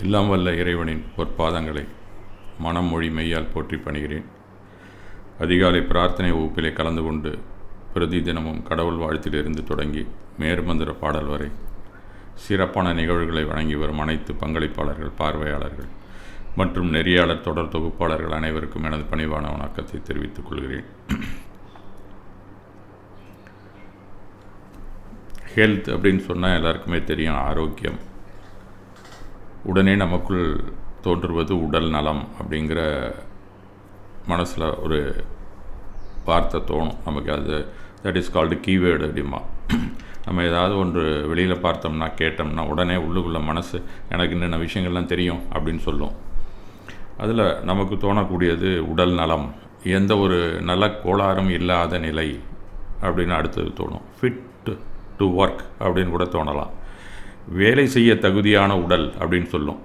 எல்லாம் வல்ல இறைவனின் பொற்பாதங்களை மனம் மொழி மெய்யால் போற்றி பணிகிறேன். அதிகாலை பிரார்த்தனை வகுப்பிலே கலந்து கொண்டு பிரதி தினமும் கடவுள் வாழ்த்திலிருந்து தொடங்கி மேற்மந்திர பாடல் வரை சிறப்பான நிகழ்வுகளை வழங்கி வரும் அனைத்து பங்களிப்பாளர்கள், பார்வையாளர்கள் மற்றும் நெறியாளர் தொடர் தொகுப்பாளர்கள் அனைவருக்கும் எனது பணிவான வணக்கத்தை தெரிவித்துக் கொள்கிறேன். ஹெல்த் அப்படின்னு சொன்னால் எல்லாருக்குமே தெரியும், ஆரோக்கியம். உடனே நமக்குள் தோன்றுவது உடல் நலம் அப்படிங்கிற மனசில் ஒரு வார்த்தை தோணும் நமக்கு. அது தட் இஸ் கால்டு கீவேர்டு அப்படிமா. நம்ம ஏதாவது ஒன்று வெளியில் பார்த்தோம்னா கேட்டோம்னா உடனே உள்ளுக்குள்ள மனசு எனக்கு என்னென்ன விஷயங்கள்லாம் தெரியும் அப்படின்னு சொல்லும். அதில் நமக்கு தோணக்கூடியது உடல் நலம், எந்த ஒரு நல கோளாறும் இல்லாத நிலை அப்படின்னு அடுத்தது தோணும். ஃபிட் டு ஒர்க் அப்படின்னு கூட தோணலாம். வேலை செய்ய தகுதியான உடல் அப்படின்னு சொல்லும்.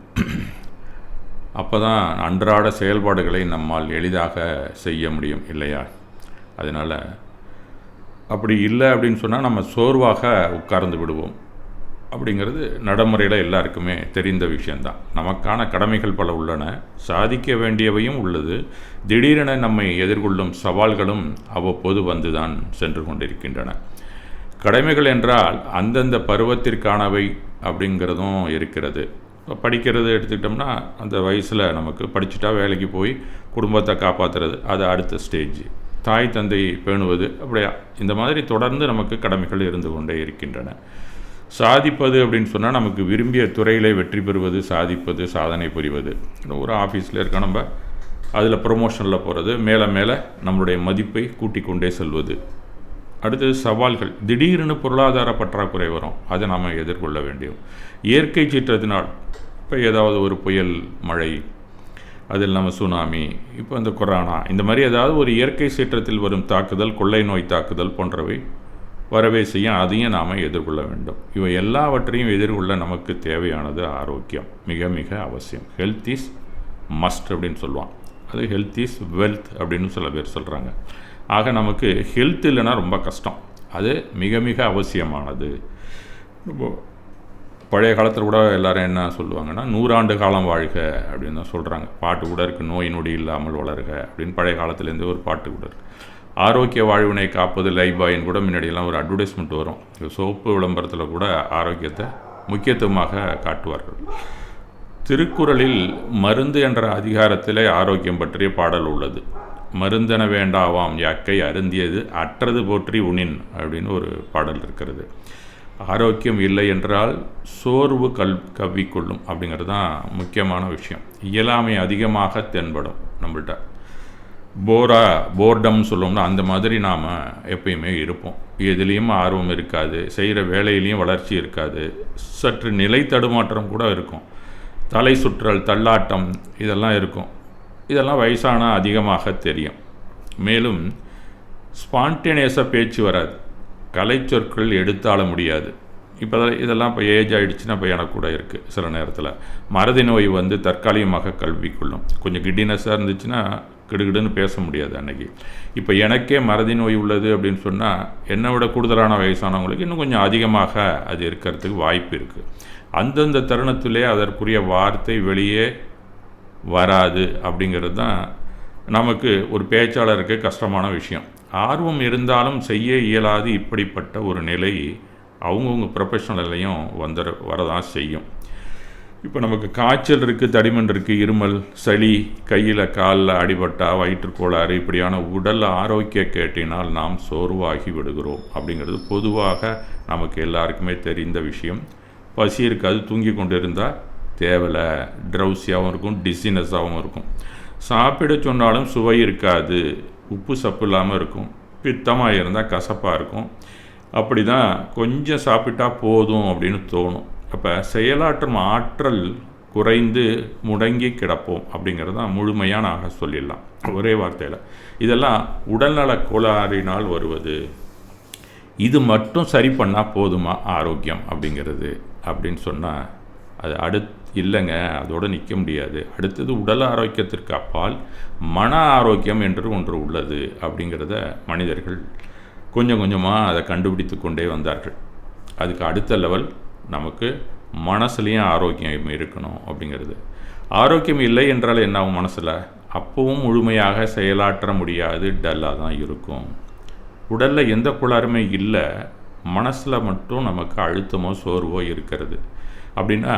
அப்போ தான் அன்றாட செயல்பாடுகளை நம்மால் எளிதாக செய்ய முடியும் இல்லையா? அதனால் அப்படி இல்லை அப்படின்னு சொன்னால் நம்ம சோர்வாக உட்கார்ந்து விடுவோம். அப்படிங்கிறது நடைமுறையில் எல்லாருக்குமே தெரிந்த விஷயந்தான். நமக்கான கடமைகள் பல உள்ளன, சாதிக்க வேண்டியவையும் உள்ளது. திடீரென நம்மை எதிர்கொள்ளும் சவால்களும் அவ்வப்போது வந்து தான் சென்று கொண்டிருக்கின்றன. கடமைகள் என்றால் அந்தந்த பருவத்திற்கானவை அப்படிங்கிறதும் இருக்கிறது. படிக்கிறது எடுத்துக்கிட்டோம்னா அந்த வயசில் நமக்கு படிச்சுட்டா வேலைக்கு போய் குடும்பத்தை காப்பாற்றுறது, அது அடுத்த ஸ்டேஜ். தாய் தந்தை பேணுவது, அப்படியா இந்த மாதிரி தொடர்ந்து நமக்கு கடமைகள் இருந்து கொண்டே இருக்கின்றன. சாதிப்பது அப்படின்னு சொன்னால் நமக்கு விரும்பிய துறையிலே வெற்றி பெறுவது, சாதிப்பது, சாதனை புரிவது. ஒரு ஆஃபீஸில் இருக்க நம்ம அதில் ப்ரொமோஷனில் போகிறது, மேலே மேலே நம்மளுடைய மதிப்பை கூட்டிக் கொண்டே செல்வது. அடுத்தது சவால்கள். திடீர்னு பொருளாதார பற்றாக்குறை வரும், அதை நாம் எதிர்கொள்ள வேண்டும். இயற்கை சீற்றத்தினால் இப்போ ஏதாவது ஒரு புயல், மழை, அது இல்லாமல் சுனாமி, இப்போ இந்த கொரோனா, இந்த மாதிரி ஏதாவது ஒரு இயற்கை சீற்றத்தில் வரும் தாக்குதல், கொள்ளை நோய் தாக்குதல் போன்றவை வரவே செய்ய, அதையும் நாம் எதிர்கொள்ள வேண்டும். இவை எல்லாவற்றையும் எதிர்கொள்ள நமக்கு தேவையானது ஆரோக்கியம், மிக மிக அவசியம். ஹெல்த் இஸ் மஸ்ட் அப்படின்னு சொல்லுவான். அது ஹெல்த் இஸ் வெல்த் அப்படின்னு சில பேர் சொல்கிறாங்க. ஆக நமக்கு ஹெல்த் இல்லைன்னா ரொம்ப கஷ்டம். அது மிக மிக அவசியமானது. பழைய காலத்தில் கூட எல்லோரும் என்ன சொல்லுவாங்கன்னா 100 ஆண்டு காலம் வாழ்க அப்படின்னு தான் சொல்கிறாங்க. பாட்டு கூட இருக்குது, நோய் நொடி இல்லாமல் வளர்க அப்படின்னு பழைய காலத்துலேருந்து ஒரு பாட்டு கூட இருக்குது. ஆரோக்கிய வாழ்வினை காப்பது லைபாயின்னு கூட முன்னாடியெல்லாம் ஒரு அட்வர்டைஸ்மெண்ட் வரும். சோப்பு விளம்பரத்தில் கூட ஆரோக்கியத்தை முக்கியத்துவமாக காட்டுவார்கள். திருக்குறளில் மருந்து என்ற அதிகாரத்திலே ஆரோக்கியம் பற்றிய பாடல் உள்ளது. மருந்தென வேண்டாவாம் யாக்கை அருந்தியது அற்றது போற்றி உணின் அப்படின்னு ஒரு பாடல் இருக்கிறது. ஆரோக்கியம் இல்லை என்றால் சோர்வு கவ்விக்கொள்ளும் அப்படிங்கிறது தான் முக்கியமான விஷயம். இயலாமை அதிகமாக தென்படும் நம்மள்கிட்ட. போர்டம் சொல்லணும்னா அந்த மாதிரி நாம் எப்பயுமே இருப்போம். எதுலேயும் ஆர்வம் இருக்காது, செய்கிற வேலையிலையும் வளர்ச்சி இருக்காது, சற்று நிலை தடுமாற்றம் கூட இருக்கும், தலை சுற்றல், தள்ளாட்டம் இதெல்லாம் இருக்கும். இதெல்லாம் வயசானால் அதிகமாக தெரியும். மேலும் ஸ்பான்டேனியஸாக பேச்சு வராது, கலை சொற்கள் எடுத்தாள முடியாது. இப்போ இதெல்லாம் இப்போ ஏஜ் ஆகிடுச்சுன்னா இப்போ எனக்கு கூட இருக்குது. சில நேரத்தில் மறதி நோய் வந்து தற்காலிகமாக கல்விக்கொள்ளும். கொஞ்சம் கிட்டினஸாக இருந்துச்சுன்னா கிடுகிடுன்னு பேச முடியாது அன்றைக்கி. இப்போ எனக்கே மறதி நோய் உள்ளது அப்படின்னு சொன்னால் என்னை விட கூடுதலான வயசானவங்களுக்கு இன்னும் கொஞ்சம் அதிகமாக அது இருக்கிறதுக்கு வாய்ப்பு இருக்குது. அந்தந்த தருணத்திலே அதற்குரிய வார்த்தை வெளியே வராது அப்படிங்கிறது தான் நமக்கு ஒரு பேச்சாளருக்கு கஷ்டமான விஷயம். ஆர்வம் இருந்தாலும் செய்ய இயலாது. இப்படிப்பட்ட ஒரு நிலை அவங்கவுங்க ப்ரொஃபஷனல்லையும் வரதான் செய்யும். இப்போ நமக்கு காய்ச்சல் இருக்குது, தடிமன் இருக்குது, இருமல், சளி, கையில் காலில் அடிபட்டா, வயிற்றுக்கோளாறு, இப்படியான உடல் ஆரோக்கிய கேட்டினால் நாம் சோர்வாகி விடுகிறோம் அப்படிங்கிறது பொதுவாக நமக்கு எல்லாருக்குமே தெரிந்த விஷயம். பசி இருக்காது, தூங்கி கொண்டு இருந்தால் தேவையில்லை, ட்ரௌசியாகவும் இருக்கும், டிசினஸாகவும் இருக்கும். சாப்பிட சொன்னாலும் சுவை இருக்காது, உப்பு சப்பு இல்லாமல் இருக்கும், பித்தமாக இருந்தால் கசப்பாக இருக்கும். அப்படி தான் கொஞ்சம் சாப்பிட்டா போதும் அப்படின்னு தோணும். அப்போ செயலாற்றும் ஆற்றல் குறைந்து முடங்கி கிடப்போம் அப்படிங்கிறது தான் முழுமையான சொல்லிடலாம் ஒரே வார்த்தையில். இதெல்லாம் உடல்நல கோளாறினால் வருவது. இது மட்டும் சரி பண்ணால் போதுமா ஆரோக்கியம் அப்படிங்கிறது அப்படின்னு சொன்னால் அது இல்லைங்க, அதோடு நிற்க முடியாது. அடுத்தது உடல் ஆரோக்கியத்திற்கு அப்பால் மன ஆரோக்கியம் என்று ஒன்று உள்ளது அப்படிங்கிறத மனிதர்கள் கொஞ்சம் கொஞ்சமாக அதை கண்டுபிடித்து கொண்டே வந்தார்கள். அதுக்கு அடுத்த லெவல் நமக்கு மனசுலேயும் ஆரோக்கியம் இருக்கணும் அப்படிங்கிறது. ஆரோக்கியம் இல்லை என்றால் என்ன ஆகும்? மனசில் அப்பவும் முழுமையாக செயலாற்ற முடியாது, டல்லாக தான் இருக்கும். உடலில் எந்த கோளாறுமே இல்லை, மனசில் மட்டும் நமக்கு அழுத்தமோ சோர்வோ இருக்கிறது அப்படின்னா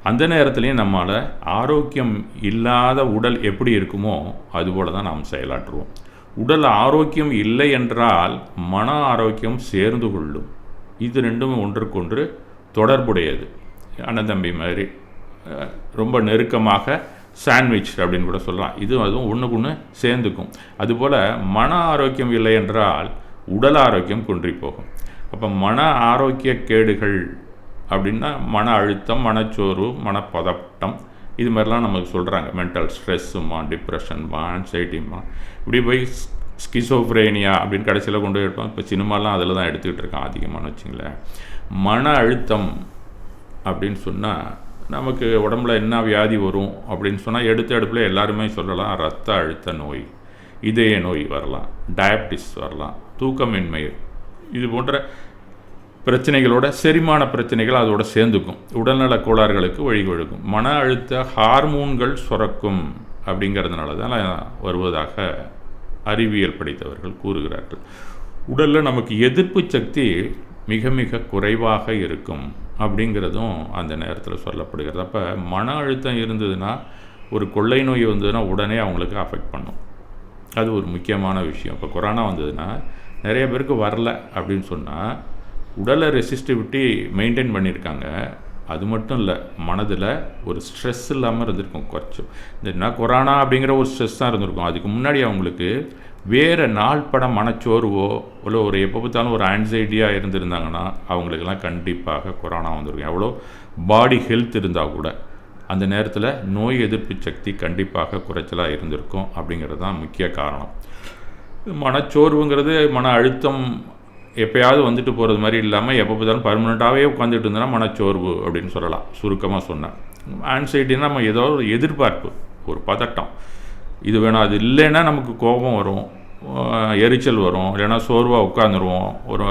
அந்த நேரத்துலையும் நம்மளால் ஆரோக்கியம் இல்லாத உடல் எப்படி இருக்குமோ அதுபோல் தான் நாம் செயலாற்றுவோம். உடல் ஆரோக்கியம் இல்லை என்றால் மன ஆரோக்கியம் சேர்ந்து கொள்ளும். இது ரெண்டும் ஒன்றுக்கொன்று தொடர்புடையது. அண்ணன் தம்பி மாதிரி ரொம்ப நெருக்கமாக சாண்ட்விச் அப்படின்னு கூட சொல்லலாம். அதுவும் ஒன்றுக்கு ஒன்று சேர்ந்துக்கும். அதுபோல் மன ஆரோக்கியம் இல்லை என்றால் உடல் ஆரோக்கியம் குன்றி போகும். அப்போ மன ஆரோக்கிய கேடுகள் அப்படின்னா மன அழுத்தம், மனச்சோர்வு, மனப்பதட்டம், இது மாதிரிலாம் நமக்கு சொல்கிறாங்க. மென்டல் ஸ்ட்ரெஸ்ஸுமா, டிப்ரெஷன்மா, ஆன்சைட்டிமா, இப்படி போய் ஸ்கிசோஃப்ரேனியா அப்படின்னு கடைசியில் கொண்டு போய் எடுப்போம். இப்போ சினிமாலாம் அதில் தான் எடுத்துக்கிட்டு இருக்கான் அதிகமானு வச்சுங்களேன். மன அழுத்தம் அப்படின்னு சொன்னால் நமக்கு உடம்புல என்ன வியாதி வரும் அப்படின்னு சொன்னால் எடுத்த அடுப்பில் எல்லாருமே சொல்லலாம். இரத்த அழுத்த நோய், இதய நோய் வரலாம், டயபிட்டிஸ் வரலாம், தூக்கமின்மை, இது போன்ற பிரச்சனைகளோட செரிமான பிரச்சனைகள் அதோட சேர்ந்துக்கும். உடல்நல கோளாறுகளுக்கு வழிவகுக்கும். மன அழுத்த ஹார்மோன்கள் சுரக்கும் அப்படிங்கிறதுனால தான் வருவதாக அறிவியல் படித்தவர்கள் கூறுகிறார்கள். உடலில் நமக்கு எதிர்ப்பு சக்தி மிக மிக குறைவாக இருக்கும் அப்படிங்கிறதும் அந்த நேரத்தில் சொல்லப்படுகிறது. அப்போ மன அழுத்தம் இருந்ததுன்னா, ஒரு கொள்ளை நோய் வந்ததுன்னா உடனே அவங்களுக்கு அஃபெக்ட் பண்ணும். அது ஒரு முக்கியமான விஷயம். இப்போ கொரோனா வந்ததுன்னா நிறைய பேருக்கு வரல அப்படின்னு சொன்னால் உடலை ரெசிஸ்டிவிட்டி மெயின்டைன் பண்ணியிருக்காங்க. அது மட்டும் இல்லை, மனதில் ஒரு ஸ்ட்ரெஸ் இல்லாமல் இருந்திருக்கும். குறைச்சும் இந்த கொரோனா அப்படிங்கிற ஒரு ஸ்ட்ரெஸ் தான் இருந்திருக்கும். அதுக்கு முன்னாடி அவங்களுக்கு வேறு நாள்பட மனச்சோர்வோ இல்லை ஒரு எப்போ பார்த்தாலும் ஒரு ஆன்சைட்டியாக இருந்திருந்தாங்கன்னா அவங்களுக்கெல்லாம் கண்டிப்பாக கொரோனா வந்திருக்கும். எவ்வளோ பாடி ஹெல்த் இருந்தால் கூட அந்த நேரத்தில் நோய் எதிர்ப்பு சக்தி கண்டிப்பாக குறைச்சலாக இருந்திருக்கும். அப்படிங்கிறது தான் முக்கிய காரணம். மனச்சோர்வுங்கிறது மன அழுத்தம் எப்போயாவது வந்துட்டு போகிறது மாதிரி இல்லாமல் எப்போ பார்த்தாலும் பர்மனெண்ட்டாகவே உட்காந்துட்டு இருந்தோன்னா மனச்சோர்வு அப்படின்னு சொல்லலாம், சுருக்கமாக சொன்னேன். ஆன்சைட்டின்னா நம்ம ஏதோ ஒரு எதிர்பார்ப்பு, ஒரு பதட்டம், இது வேணும் அது இல்லைன்னா நமக்கு கோபம் வரும், எரிச்சல் வரும், இல்லைன்னா சோர்வாக உட்காந்துருவோம். ஒரு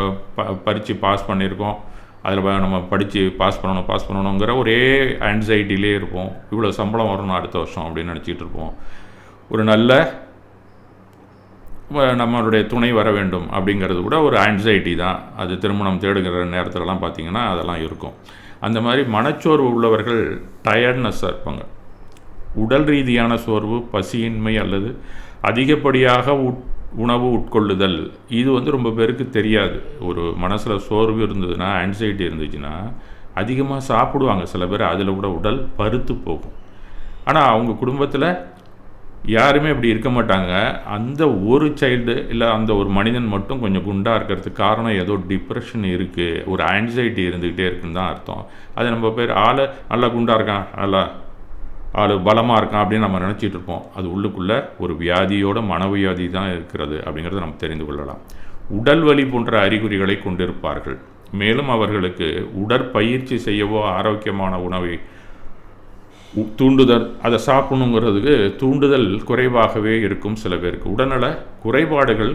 பரீட்சை பாஸ் பண்ணியிருக்கோம், அதில் நம்ம படித்து பாஸ் பண்ணணுங்கிற ஒரே ஆன்சைட்டிலே இருப்போம். இவ்வளோ சம்பளம் வரணும் அடுத்த வருஷம் அப்படின்னு நினச்சிக்கிட்டு இருப்போம். ஒரு நல்ல நம்மளுடைய துணை வர வேண்டும் அப்படிங்கிறது கூட ஒரு ஆன்சைட்டி தான். அது திருமணம் தேடுகிற நேரத்துலலாம் பார்த்திங்கன்னா அதெல்லாம் இருக்கும். அந்த மாதிரி மனச்சோர்வு உள்ளவர்கள் டயர்ட்னஸ்ஸாக இருப்பாங்க. உடல் ரீதியான சோர்வு, பசியின்மை அல்லது அதிகப்படியாக உணவு உட்கொள்ளுதல், இது ரொம்ப பேருக்கு தெரியாது. ஒரு மனசில் சோர்வு இருந்ததுன்னா, ஆன்சைட்டி இருந்துச்சுன்னா அதிகமாக சாப்பிடுவாங்க சில பேர். அதில் கூட உடல் பருத்து போகும். ஆனால் அவங்க குடும்பத்தில் யாருமே இப்படி இருக்க மாட்டாங்க. அந்த ஒரு சைல்டு இல்லை அந்த ஒரு மனிதன் மட்டும் கொஞ்சம் குண்டாக இருக்கிறதுக்கு காரணம் ஏதோ டிப்ரெஷன் இருக்குது, ஒரு ஆன்சைட்டி இருந்துக்கிட்டே இருக்குன்னு தான் அர்த்தம். அது நம்ம பேர் ஆள் நல்லா குண்டாக இருக்கான், நல்லா ஆள் பலமாக இருக்கான் அப்படின்னு நம்ம நினச்சிட்டு இருப்போம். அது உள்ளுக்குள்ளே ஒரு வியாதியோட மனவியாதி தான் இருக்கிறது அப்படிங்கிறத நம்ம தெரிந்து கொள்ளலாம். உடல் வலி போன்ற அறிகுறிகளை கொண்டிருப்பார்கள். மேலும் அவர்களுக்கு உடற்பயிற்சி செய்யவோ ஆரோக்கியமான உணவை தூண்டுதல், அதை சாப்பிடணுங்கிறதுக்கு தூண்டுதல் குறைவாகவே இருக்கும். சில பேருக்கு உடல்நல குறைபாடுகள்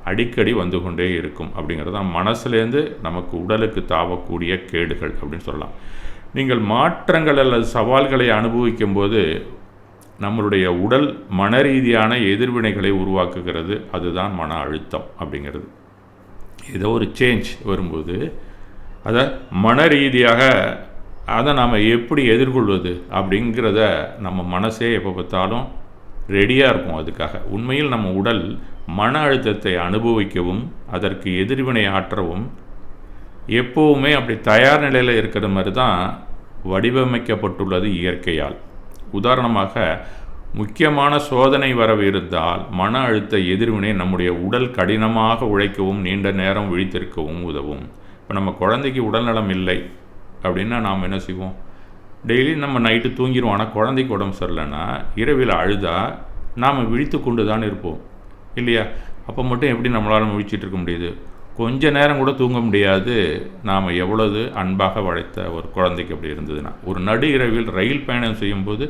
அடிக்கடி வந்து கொண்டே இருக்கும். அப்படிங்கிறது தான் மனசுலேருந்து நமக்கு உடலுக்கு தாவக்கூடிய கேடுகள் அப்படின்னு சொல்லலாம். நீங்கள் மாற்றங்கள் அல்லது சவால்களை அனுபவிக்கும் போது நம்மளுடைய உடல் மன ரீதியான எதிர்வினைகளை உருவாக்குகிறது. அதுதான் மன அழுத்தம் அப்படிங்கிறது. ஏதோ ஒரு சேஞ்ச் வரும்போது அதை மன ரீதியாக அதை நாம் எப்படி எதிர்கொள்வது அப்படிங்கிறத நம்ம மனசே எப்போ பார்த்தாலும் ரெடியாக இருக்கும் அதுக்காக. உண்மையில் நம்ம உடல் மன அழுத்தத்தை அனுபவிக்கவும் அதற்கு எதிர்வினை ஆற்றவும் எப்போவுமே அப்படி தயார் நிலையில் இருக்கிற மாதிரி தான் வடிவமைக்கப்பட்டுள்ளது இயற்கையால். உதாரணமாக முக்கியமான சோதனை வரவிருந்தால் மன அழுத்த எதிர்வினை நம்முடைய உடல் கடினமாக உழைக்கவும் நீண்ட நேரம் விழித்திருக்கவும் உதவும். இப்போ நம்ம குழந்தைக்கு உடல்நலம் இல்லை அப்படின்னா நாம் என்ன செய்வோம்? டெய்லி நம்ம நைட்டு தூங்கிடுவோம். ஆனால் குழந்தைக்கு உடம்பு சரியில்லைன்னா இரவில் அழுதா நாம் விழித்து கொண்டு தான் இருப்போம் இல்லையா? அப்போ மட்டும் எப்படி நம்மளால் விழிச்சிட்டு இருக்க முடியுது? கொஞ்ச நேரம் கூட தூங்க முடியாது. நாம் எவ்வளவு அன்பாக வளைத்த ஒரு குழந்தைக்கு அப்படி இருந்ததுன்னா, ஒரு நடு இரவில் ரயில் பயணம் செய்யும்போது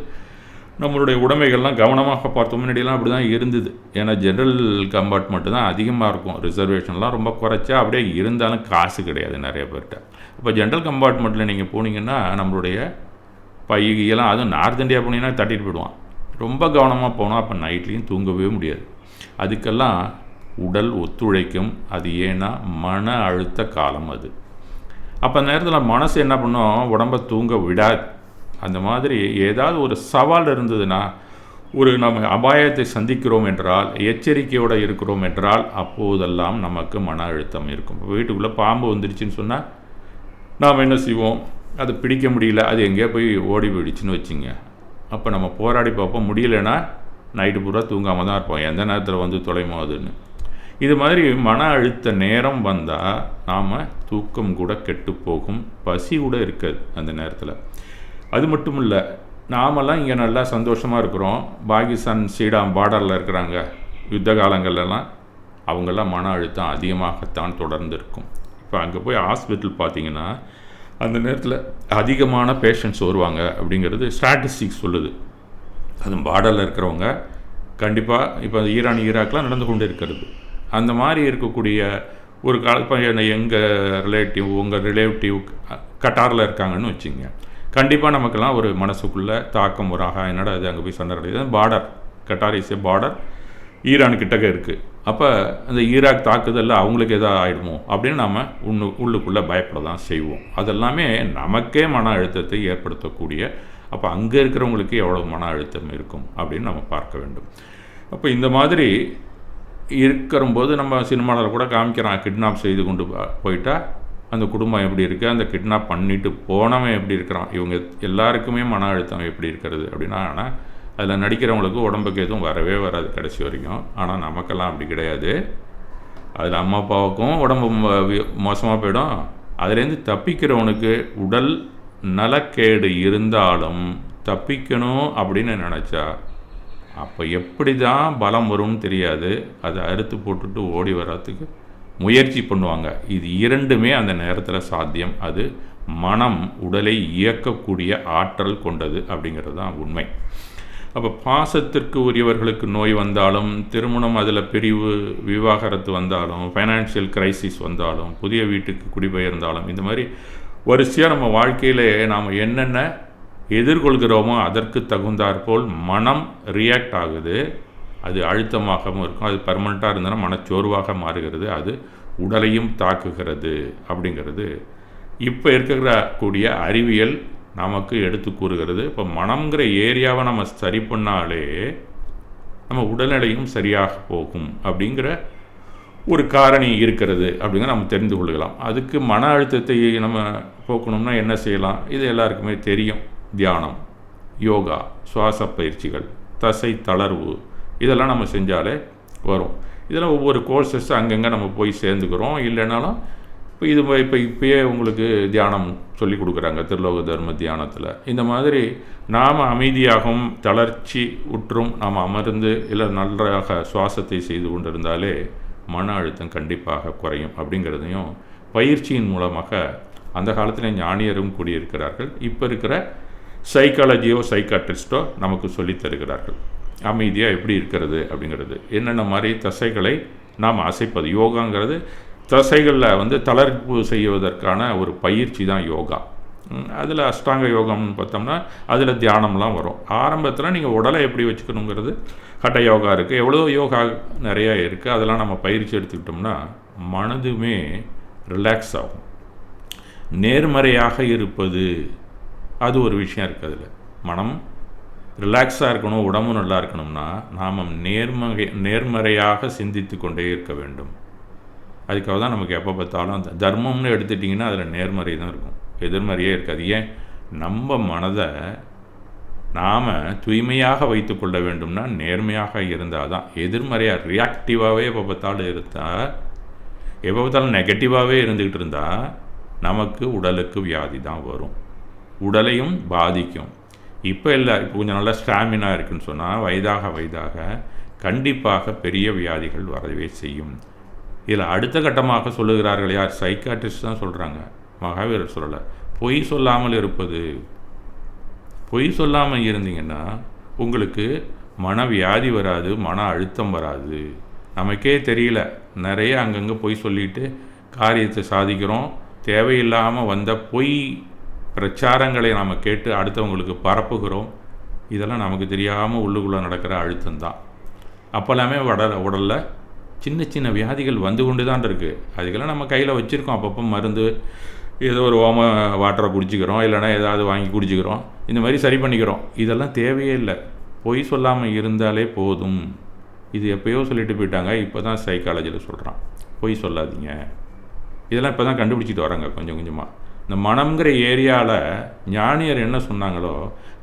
நம்மளுடைய உடைமைகள்லாம் கவனமாக பார்த்தோம். முன்னாடியெல்லாம் அப்படி தான் இருந்தது. ஏன்னா ஜென்ரல் கம்பார்ட்மெண்ட்டு தான் அதிகமாக இருக்கும். ரிசர்வேஷன்லாம் ரொம்ப குறைச்சா அப்படியே இருந்தாலும் காசு கிடையாது நிறைய பேர்கிட்ட. இப்போ ஜென்ரல் கம்பார்ட்மெண்ட்டில் நீங்கள் போனீங்கன்னா நம்மளுடைய பையெல்லாம், அதுவும் நார்த் இந்தியா போனீங்கன்னா தட்டிட்டு போயிடுவான். ரொம்ப கவனமாக போனால் அப்போ நைட்லேயும் தூங்கவே முடியாது. அதுக்கெல்லாம் உடல் ஒத்துழைக்கும். அது ஏன்னா மன அழுத்த காலம் அது. அப்போ அந்த நேரத்தில் மனசு என்ன பண்ணும், உடம்பை தூங்க விடாது. அந்த மாதிரி ஏதாவது ஒரு சவால் இருந்ததுன்னா, ஒரு நம்ம அபாயத்தை சந்திக்கிறோம் என்றால், எச்சரிக்கையோடு இருக்கிறோம் என்றால், அப்போதெல்லாம் நமக்கு மன அழுத்தம் இருக்கும். வீட்டுக்குள்ளே பாம்பு வந்துடுச்சுன்னு சொன்னால் நாம் என்ன செய்வோம், அது பிடிக்க முடியல, அது எங்கேயோ போய் ஓடி போயிடுச்சுன்னு வச்சுங்க. அப்போ நம்ம போராடி பார்ப்போம். முடியலைன்னா நைட்டு பூரா தூங்காமல் தான் இருப்போம், எந்த நேரத்தில் வந்து தொலைமோ அதுன்னு. இது மாதிரி மன அழுத்த நேரம் வந்தால் நாம் தூக்கம் கூட கெட்டு போகும், பசி கூட இருக்காது அந்த நேரத்தில். அது மட்டும் இல்லை, நாமெல்லாம் இங்கே நல்லா சந்தோஷமாக இருக்கிறோம். பாகிஸ்தான் சீடாம் பார்டரில் இருக்கிறாங்க, யுத்த காலங்கள்லாம் அவங்கெல்லாம் மன அழுத்தம் அதிகமாகத்தான் தொடர்ந்து இருக்கும். இப்போ அங்கே போய் ஹாஸ்பிட்டல் பார்த்திங்கன்னா அந்த நேரத்தில் அதிகமான பேஷண்ட்ஸ் வருவாங்க அப்படிங்கிறது ஸ்டாட்டிஸ்டிக்ஸ் சொல்லுது. அது பார்டரில் இருக்கிறவங்க கண்டிப்பாக இப்போ ஈராக்லாம் நடந்து கொண்டு இருக்கிறது. அந்த மாதிரி இருக்கக்கூடிய ஒரு இப்போ எங்கள் ரிலேட்டிவ், உங்கள் ரிலேட்டிவ் கட்டாரில் இருக்காங்கன்னு வச்சுங்க, கண்டிப்பாக நமக்கெல்லாம் ஒரு மனசுக்குள்ளே தாக்கம் வராக, என்னடா அது அங்கே போய் சண்டை கிடையாது. Border, Qatar is a border, Iran கிட்டக்க இருக்குது. அப்போ அந்த ஈராக் தாக்குதலில் அவங்களுக்கு எதாவது ஆகிடுமோ அப்படின்னு நாம் உள்ளுக்குள்ளே பயப்பட தான் செய்வோம். அதெல்லாமே நமக்கே மன அழுத்தத்தை ஏற்படுத்தக்கூடிய, அப்போ அங்கே இருக்கிறவங்களுக்கு எவ்வளோ மன அழுத்தம் இருக்கும் அப்படின்னு நம்ம பார்க்க வேண்டும். அப்போ இந்த மாதிரி இருக்கிறம்போது நம்ம சினிமாவில் கூட காமிக்கிறான், கிட்னாப் செய்து கொண்டு போயிட்டால் அந்த குடும்பம் எப்படி இருக்குது, அந்த கிட்னாப் பண்ணிட்டு போனவன் எப்படி இருக்கிறான், இவங்க எல்லாருக்குமே மன அழுத்தம் எப்படி இருக்கிறது அப்படின்னா. ஆனால் அதில் நடிக்கிறவங்களுக்கு உடம்புக்கு எதுவும் வரவே வராது கடைசி வரைக்கும். ஆனால் நமக்கெல்லாம் அப்படி கிடையாது. அதில் அம்மா அப்பாவுக்கும் உடம்பு மோசமாக போயிடும். அதுலேருந்து தப்பிக்கிறவனுக்கு உடல் நலக்கேடு இருந்தாலும் தப்பிக்கணும் அப்படின்னு நினச்சா அப்போ எப்படி தான் பலம் வரும்னு தெரியாது, அதை அறுத்து போட்டுட்டு ஓடி வர்றதுக்கு முயற்சி பண்ணுவாங்க. இது இரண்டுமே அந்த நேரத்தில் சாத்தியம். அது மனம் உடலை இயக்கக்கூடிய ஆற்றல் கொண்டது அப்படிங்கிறது தான் உண்மை. அப்போ பாசத்திற்கு உரியவர்களுக்கு நோய் வந்தாலும், திருமணம் அதில் பிரிவு விவாகரத்து வந்தாலும், ஃபைனான்ஷியல் கிரைசிஸ் வந்தாலும், புதிய வீட்டுக்கு குடிபெயர்ந்தாலும், இந்த மாதிரி வரிசையாக நம்ம வாழ்க்கையில் நாம் என்னென்ன எதிர்கொள்கிறோமோ அதற்கு தகுந்தாற்போல் மனம் ரியாக்ட் ஆகுது. அது அழுத்தமாகவும் இருக்கும். அது பர்மனெண்ட்டாக இருந்ததுன்னா மனச்சோர்வாக மாறுகிறது. அது உடலையும் தாக்குகிறது அப்படிங்கிறது இப்போ இருக்கக்கூடிய அறிவியல் நமக்கு எடுத்து கூறுகிறது. இப்போ மனம்ங்கிற ஏரியாவை நம்ம சரி பண்ணாலே நம்ம உடல்நிலையும் சரியாக போகும் அப்படிங்கிற ஒரு காரணி இருக்கிறது அப்படிங்கிற நம்ம தெரிந்து கொள்ளலாம். அதுக்கு மன அழுத்தத்தை நம்ம போக்கணும்னா என்ன செய்யலாம், இது எல்லாருக்குமே தெரியும். தியானம், யோகா, சுவாச பயிற்சிகள், தசை தளர்வு, இதெல்லாம் நம்ம செஞ்சாலே வரும். இதெல்லாம் ஒவ்வொரு கோர்சஸ் அங்கங்கே நம்ம போய் சேர்ந்துக்கிறோம். இல்லைனாலும் இப்போயே உங்களுக்கு தியானம் சொல்லி கொடுக்குறாங்க திருலோக தர்ம தியானத்தில். இந்த மாதிரி நாம் அமைதியாகவும் தளர்ச்சி உற்றும் நாம் அமர்ந்து இல்லை நன்றாக சுவாசத்தை செய்து கொண்டிருந்தாலே மன அழுத்தம் கண்டிப்பாக குறையும் அப்படிங்கிறதையும் பயிற்சியின் மூலமாக அந்த காலத்தில் ஞானியரும் கூடியிருக்கிறார்கள். இப்போ இருக்கிற சைக்காலஜியோ சைக்காட்ரிஸ்டோ நமக்கு சொல்லித் தருகிறார்கள். அமைதியாக எப்படி இருக்கிறது அப்படிங்கிறது, என்னென்ன மாதிரி தசைகளை நாம் அசைப்பது. யோகாங்கிறது தசைகளில் தளர்ப்பு செய்வதற்கான ஒரு பயிற்சி தான் யோகா. அதில் அஷ்டாங்க யோகம்னு பார்த்தோம்னா அதில் தியானம்லாம் வரும். ஆரம்பத்தில் நீங்கள் உடலை எப்படி வச்சுக்கணுங்கிறது ஹட்ட யோகா இருக்குது, எவ்வளோ யோகா நிறையா இருக்குது. அதெல்லாம் நம்ம பயிற்சி எடுத்துக்கிட்டோம்னா மனதுமே ரிலாக்ஸ் ஆகும். நேர்மறையாக இருப்பது அது ஒரு விஷயம் இருக்குது. அதில் மனம் ரிலாக்ஸாக இருக்கணும், உடம்பு நல்லா இருக்கணும்னா நாம் நேர்மறையாக சிந்தித்து கொண்டே இருக்க வேண்டும். அதுக்காக தான் நமக்கு எப்போ பார்த்தாலும் அந்த தர்மம்னு எடுத்துட்டிங்கன்னா அதில் நேர்மறை தான் இருக்கும், எதிர்மறையே இருக்காது. ஏன், நம்ம மனதை நாம் தூய்மையாக வைத்து கொள்ள வேண்டும்னா நேர்மையாக இருந்தால் தான். எதிர்மறையாக ரியாக்டிவாகவே எப்போ பார்த்தாலும் இருந்தால், எப்போ பார்த்தாலும் நெகட்டிவாகவே இருந்துக்கிட்டு இருந்தால் நமக்கு உடலுக்கு வியாதி தான் வரும், உடலையும் பாதிக்கும். இப்போ இல்லை, இப்போ கொஞ்சம் நல்லா ஸ்டாமினா இருக்குன்னு சொன்னால் வயதாக கண்டிப்பாக பெரிய வியாதிகள் வரவே செய்யும். இதில் அடுத்த கட்டமாக சொல்லுகிறார்கள் யார், சைக்காட்ரிஸ்ட் தான் சொல்கிறாங்க, மகாவீரர் சொல்லலை. பொய் சொல்லாமல் இருப்பது. பொய் சொல்லாமல் இருந்தீங்கன்னா உங்களுக்கு மனவியாதி வராது, மன அழுத்தம் வராது. நமக்கே தெரியல, நிறைய அங்கங்கே பொய் சொல்லிட்டு காரியத்தை சாதிக்கிறோம், தேவையில்லாமல் வந்த பொய் பிரச்சாரங்களை நாம் கேட்டு அடுத்தவங்களுக்கு பரப்புகிறோம். இதெல்லாம் நமக்கு தெரியாமல் உள்ளுக்குள்ளே நடக்கிற அழுத்தம்தான். அப்போல்லாமே உடலில் சின்ன சின்ன வியாதிகள் வந்து கொண்டு தான் இருக்குது. அதுக்கெல்லாம் நம்ம கையில் வச்சுருக்கோம். அப்பப்போ மருந்து, ஏதோ ஒரு ஓம வாட்டரை குடிச்சிக்கிறோம், இல்லைனா ஏதாவது வாங்கி குடிச்சிக்கிறோம், இந்த மாதிரி சரி பண்ணிக்கிறோம். இதெல்லாம் தேவையே இல்லை. பொய் சொல்லாமல் இருந்தாலே போதும். இது எப்போயோ சொல்லிட்டு போயிட்டாங்க, இப்போ தான் சைக்காலஜியில் சொல்கிறான் பொய் சொல்லாதீங்க. இதெல்லாம் இப்போ தான் கண்டுபிடிச்சிட்டு வராங்க கொஞ்சம் கொஞ்சமாக. இந்த மனம்ங்கிற ஏரியாவில் ஞானியர் என்ன சொன்னாங்களோ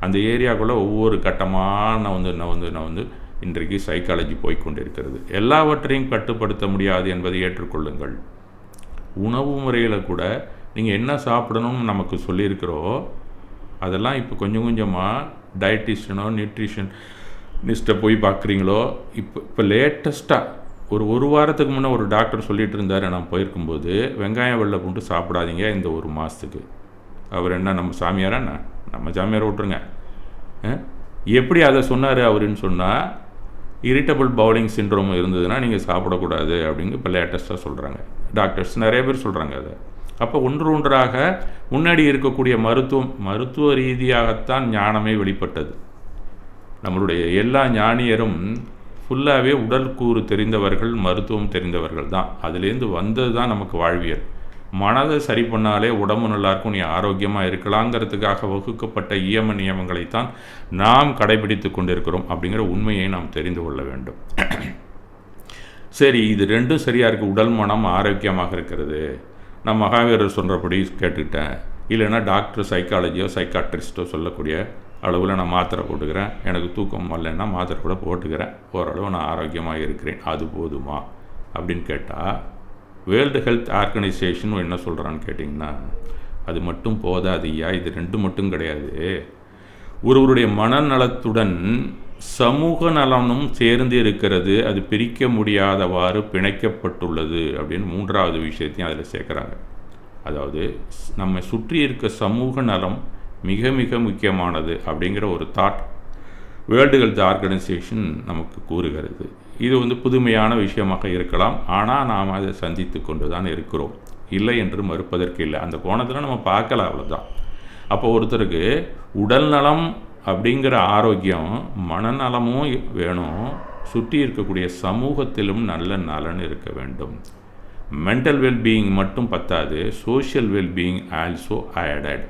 அந்த ஏரியாவுக்குள்ளே ஒவ்வொரு கட்டமாக நான் வந்து இன்றைக்கு சைக்காலஜி போய்கொண்டு இருக்கிறது. எல்லாவற்றையும் கட்டுப்படுத்த முடியாது என்பதை ஏற்றுக்கொள்ளுங்கள். உணவு முறையில் கூட நீங்கள் என்ன சாப்பிடணும்னு நமக்கு சொல்லியிருக்கிறோம், அதெல்லாம் இப்போ கொஞ்சம் கொஞ்சமாக டயட்டிஷியனோ நியூட்ரிஷனிஸ்ட்டை போய் பார்க்குறீங்களோ. இப்போ லேட்டஸ்ட்டாக ஒரு வாரத்துக்கு முன்னே ஒரு டாக்டர் சொல்லிகிட்டு இருந்தார். நான் போயிருக்கும்போது, வெங்காயம் வெள்ளை பூண்டு சாப்பிடாதீங்க இந்த ஒரு மாதத்துக்கு. அவர் என்ன நம்ம சாமியாரா? நம்ம சாமியாரை விட்டுருங்க. எப்படி அதை சொன்னார் அவருன்னு சொன்னால், இரிட்டபிள் பவுலிங் சிண்ட்ரோம் இருந்ததுன்னா நீங்கள் சாப்பிடக்கூடாது அப்படிங்க இப்போ லேட்டஸ்ட்டாக சொல்கிறாங்க. டாக்டர்ஸ் நிறைய பேர் சொல்கிறாங்க அதை. அப்போ ஒன்றாக முன்னாடி இருக்கக்கூடிய மருத்துவ ரீதியாகத்தான் ஞானமே வெளிப்பட்டது. நம்மளுடைய எல்லா ஞானியரும் ஃபுல்லாகவே உடல் கூறு தெரிந்தவர்கள், மருத்துவம் தெரிந்தவர்கள் தான். அதுலேருந்து வந்தது தான் நமக்கு வாழ்வியல். மனதை சரி பண்ணாலே உடம்பு நல்லாயிருக்கும், நீ ஆரோக்கியமாக இருக்கலாங்கிறதுக்காக வகுக்கப்பட்ட நியமங்களைத்தான் நாம் கடைபிடித்து கொண்டிருக்கிறோம் அப்படிங்கிற உண்மையை நாம் தெரிந்து கொள்ள வேண்டும். சரி, இது ரெண்டும் சரியாக இருக்குது. உடல் மனம் ஆரோக்கியமாக இருக்கிறது. நான் மகாவீரர் சொல்கிறபடி கேட்டுக்கிட்டேன், இல்லைன்னா டாக்டர் சைக்காலஜியோ சைக்காட்ரிஸ்ட்டோ சொல்லக்கூடிய அளவில் நான் மாத்திரை போட்டுக்கிறேன், எனக்கு தூக்கம் வரலைன்னா மாத்திரை கூட போட்டுக்கிறேன், ஓரளவு நான் ஆரோக்கியமாக இருக்கிறேன், அது போதுமா அப்படின்னு கேட்டால், வேர்ல்டு ஹெல்த் ஆர்கனைசேஷன் என்ன சொல்கிறான்னு கேட்டிங்கன்னா, அது மட்டும் போதாதையா, இது ரெண்டு மட்டும் கிடையாது, ஒருவருடைய மனநலத்துடன் சமூக நலனும் சேர்ந்து இருக்கிறது, அது பிரிக்க முடியாதவாறு பிணைக்கப்பட்டுள்ளது அப்படின்னு மூன்றாவது விஷயத்தையும் அதில் சேர்க்குறாங்க. அதாவது நம்ம சுற்றி இருக்க சமூக நலம் மிக மிக முக்கியமானது அப்படிங்கிற ஒரு தாட் வேர்ல்டு ஹெல்த் ஆர்கனைசேஷன் நமக்கு கூறுகிறது. இது புதுமையான விஷயமாக இருக்கலாம், ஆனால் நாம் அதை சந்தித்து கொண்டு தான் இருக்கிறோம், இல்லை என்று மறுப்பதற்கு இல்லை. அந்த கோணத்தில் நம்ம பார்க்கல, அவ்வளோதான். அப்போ ஒருத்தருக்கு உடல் நலம் அப்படிங்கிற ஆரோக்கியம், மனநலமும் வேணும், சுற்றி இருக்கக்கூடிய சமூகத்திலும் நல்ல நலன் இருக்க வேண்டும். மென்டல் வெல்பீயிங் மட்டும் பத்தாது, சோஷியல் வெல்பீயிங் ஆல்சோ ஆடட்.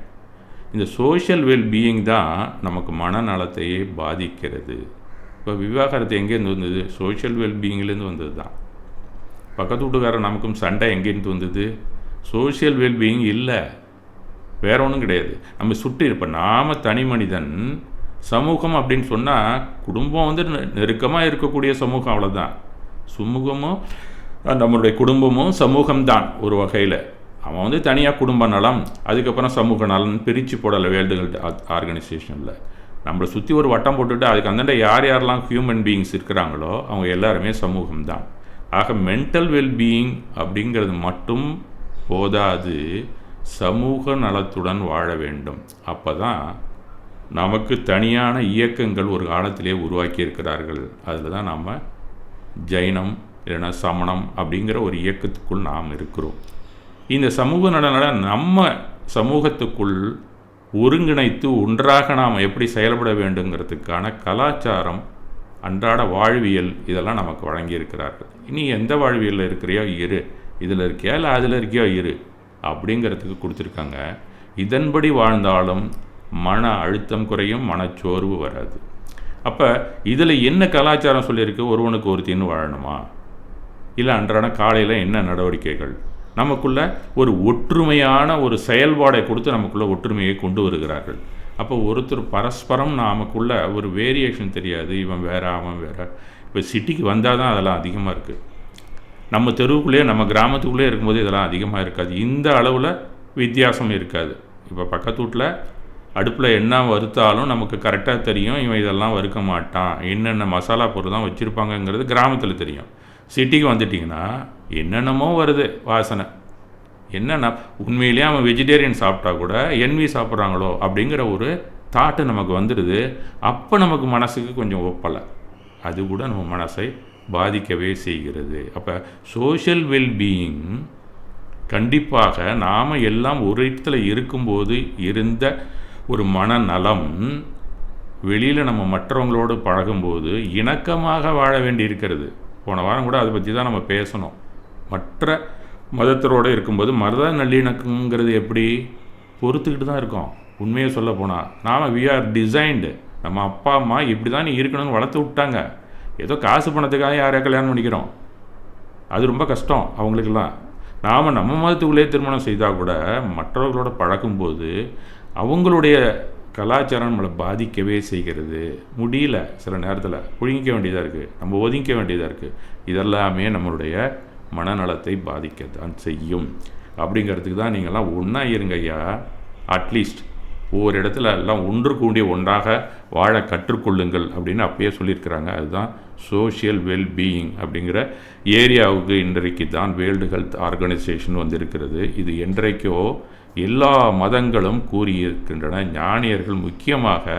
இந்த சோஷியல் வெல்பீயிங் தான் நமக்கு மனநலத்தையே பாதிக்கிறது. இப்போ விவாகரத்து எங்கேருந்து வந்தது? சோஷியல் வெல்பீயிங்லேருந்து வந்தது தான். பக்கத்து வீட்டுக்காரர் நமக்கும் சண்டை எங்கேருந்து வந்தது? சோஷியல் வெல்பீயிங் இல்லை, வேற ஒன்றும் கிடையாது. நம்ம சுற்றி இப்போ நாம் தனி மனிதன், சமூகம் அப்படின்னு சொன்னால் குடும்பம் நெருக்கமாக இருக்கக்கூடிய சமூகம், அவ்வளோதான். சமூகமும் நம்மளுடைய குடும்பமும் சமூகம்தான் ஒரு வகையில். அவன் தனியாக குடும்ப நலம், அதுக்கப்புறம் சமூக நலன் பிரித்து போடலை வேர்ல்டு ஹெல்த் ஆர்கனைசேஷனில். நம்மளை சுற்றி ஒரு வட்டம் போட்டுட்டு அதுக்கு அந்தாண்ட யாரெல்லாம் ஹியூமன் பீயிங்ஸ் இருக்கிறாங்களோ அவங்க எல்லாருமே சமூகம்தான். ஆக மென்டல் வெல்பீயிங் அப்படிங்கிறது மட்டும் போதாது, சமூக நலத்துடன் வாழ வேண்டும். அப்போ தான் நமக்கு தனியான இயக்கங்கள் ஒரு காலத்திலே உருவாக்கி இருக்கிறார்கள். அதில் தான் நாம் ஜைனம் இல்லைன்னா சமணம் அப்படிங்கிற ஒரு இயக்கத்துக்குள் நாம் இருக்கிறோம். இந்த சமூக நலனால் நம்ம சமூகத்துக்குள் ஒருங்கிணைத்து ஒன்றாக நாம் எப்படி செயல்பட வேண்டுங்கிறதுக்கான கலாச்சாரம், அன்றாட வாழ்வியல், இதெல்லாம் நமக்கு வழங்கியிருக்கிறார்கள். இனி எந்த வாழ்வியலில் இருக்கிறியோ இரு, இதில் இருக்கியா இல்லை அதில் இருக்கியோ இரு அப்படிங்கிறதுக்கு கொடுத்துருக்காங்க. இதன்படி வாழ்ந்தாலும் மன அழுத்தம் குறையும், மனச்சோர்வு வராது. அப்போ இதில் என்ன கலாச்சாரம் சொல்லியிருக்கு? ஒருவனுக்கு ஒருத்தின்னு வாழணுமா, இல்லை அன்றாட காலையில் என்ன நடவடிக்கைகள், நமக்குள்ள ஒரு ஒற்றுமையான ஒரு செயல்பாடை கொடுத்து நமக்குள்ள ஒற்றுமையை கொண்டு வருகிறார்கள். அப்போ ஒருத்தர் பரஸ்பரம் நமக்குள்ள ஒரு வேரியேஷன் தெரியாது, இவன் வேற அவன் வேற. இப்போ சிட்டிக்கு வந்தால் தான் அதெல்லாம் அதிகமாக இருக்குது. நம்ம தெருவுக்குள்ளேயே நம்ம கிராமத்துக்குள்ளேயே இருக்கும்போது இதெல்லாம் அதிகமாக இருக்காது, இந்த அளவில் வித்தியாசம் இருக்காது. இப்போ பக்கத்து வீட்டில் அடுப்பில் என்ன வறுத்தாலும் நமக்கு கரெக்டாக தெரியும், இவன் இதெல்லாம் வறுக்க மாட்டான், என்னென்ன மசாலா பொருள் தான் வச்சுருப்பாங்கங்கிறது கிராமத்தில் தெரியும். சிட்டிக்கு வந்துட்டிங்கன்னா என்னென்னமோ வருது வாசனை. என்னென்ன உண்மையிலேயே அவன் வெஜிடேரியன் சாப்பிட்டா கூட என்வி சாப்பிட்றாங்களோ அப்படிங்கிற ஒரு தாட்டு நமக்கு வந்துடுது. அப்போ நமக்கு மனசுக்கு கொஞ்சம் ஒப்பலை, அது கூட நம்ம மனசை பாதிக்கவே செய்கிறது. அப்போ சோஷியல் வெல்பீயிங் கண்டிப்பாக நாம் எல்லாம் ஒரு இடத்துல இருக்கும்போது இருந்த ஒரு மனநலம் வெளியில் நம்ம மற்றவங்களோடு பழகும்போது இணக்கமாக வாழ வேண்டி இருக்கிறது. போன வாரம் கூட அதை பற்றி தான் நம்ம பேசணும். மற்ற மதத்தரோடு இருக்கும்போது மத நல்லிணக்கங்கிறது எப்படி பொறுத்துக்கிட்டு தான் இருக்கோம். உண்மையை சொல்ல போனால் நாம் வி ஆர் டிசைன்டு. நம்ம அப்பா அம்மா இப்படி தான் நீ இருக்கணும்னு வளர்த்து விட்டாங்க. ஏதோ காசு பணத்துக்காக யாரையா கல்யாணம் பண்ணிக்கிறோம், அது ரொம்ப கஷ்டம் அவங்களுக்கெல்லாம். நாம் நம்ம மதத்துக்குள்ளே திருமணம் செய்தால் கூட மற்றவர்களோட பழகும்போது அவங்களுடைய கலாச்சாரம் நம்மளை பாதிக்கவே செய்கிறது. முடியல, சில நேரத்தில் புழுங்கிக்க வேண்டியதாக இருக்குது, நம்ம ஒதுங்கிக்க வேண்டியதாக இருக்குது. இதெல்லாமே நம்மளுடைய மனநலத்தை பாதிக்கத்தான் செய்யும். அப்படிங்கிறதுக்கு தான் நீங்கள்லாம் ஒன்றா இருங்க ஐயா. அட்லீஸ்ட் ஒவ்வொரு இடத்துல எல்லாம் ஒன்று கூடிய ஒன்றாக வாழ கற்றுக்கொள்ளுங்கள் அப்படின்னு அப்பயே சொல்லியிருக்கிறாங்க. அதுதான் சோஷியல் வெல்பீயிங் அப்படிங்கிற ஏரியாவுக்கு இன்றைக்கு தான் வேர்ல்டு ஹெல்த் ஆர்கனைசேஷன் வந்திருக்கிறது. இது என்றைக்கோ எல்லா மதங்களும் கூறியிருக்கின்றன. ஞானியர்கள் முக்கியமாக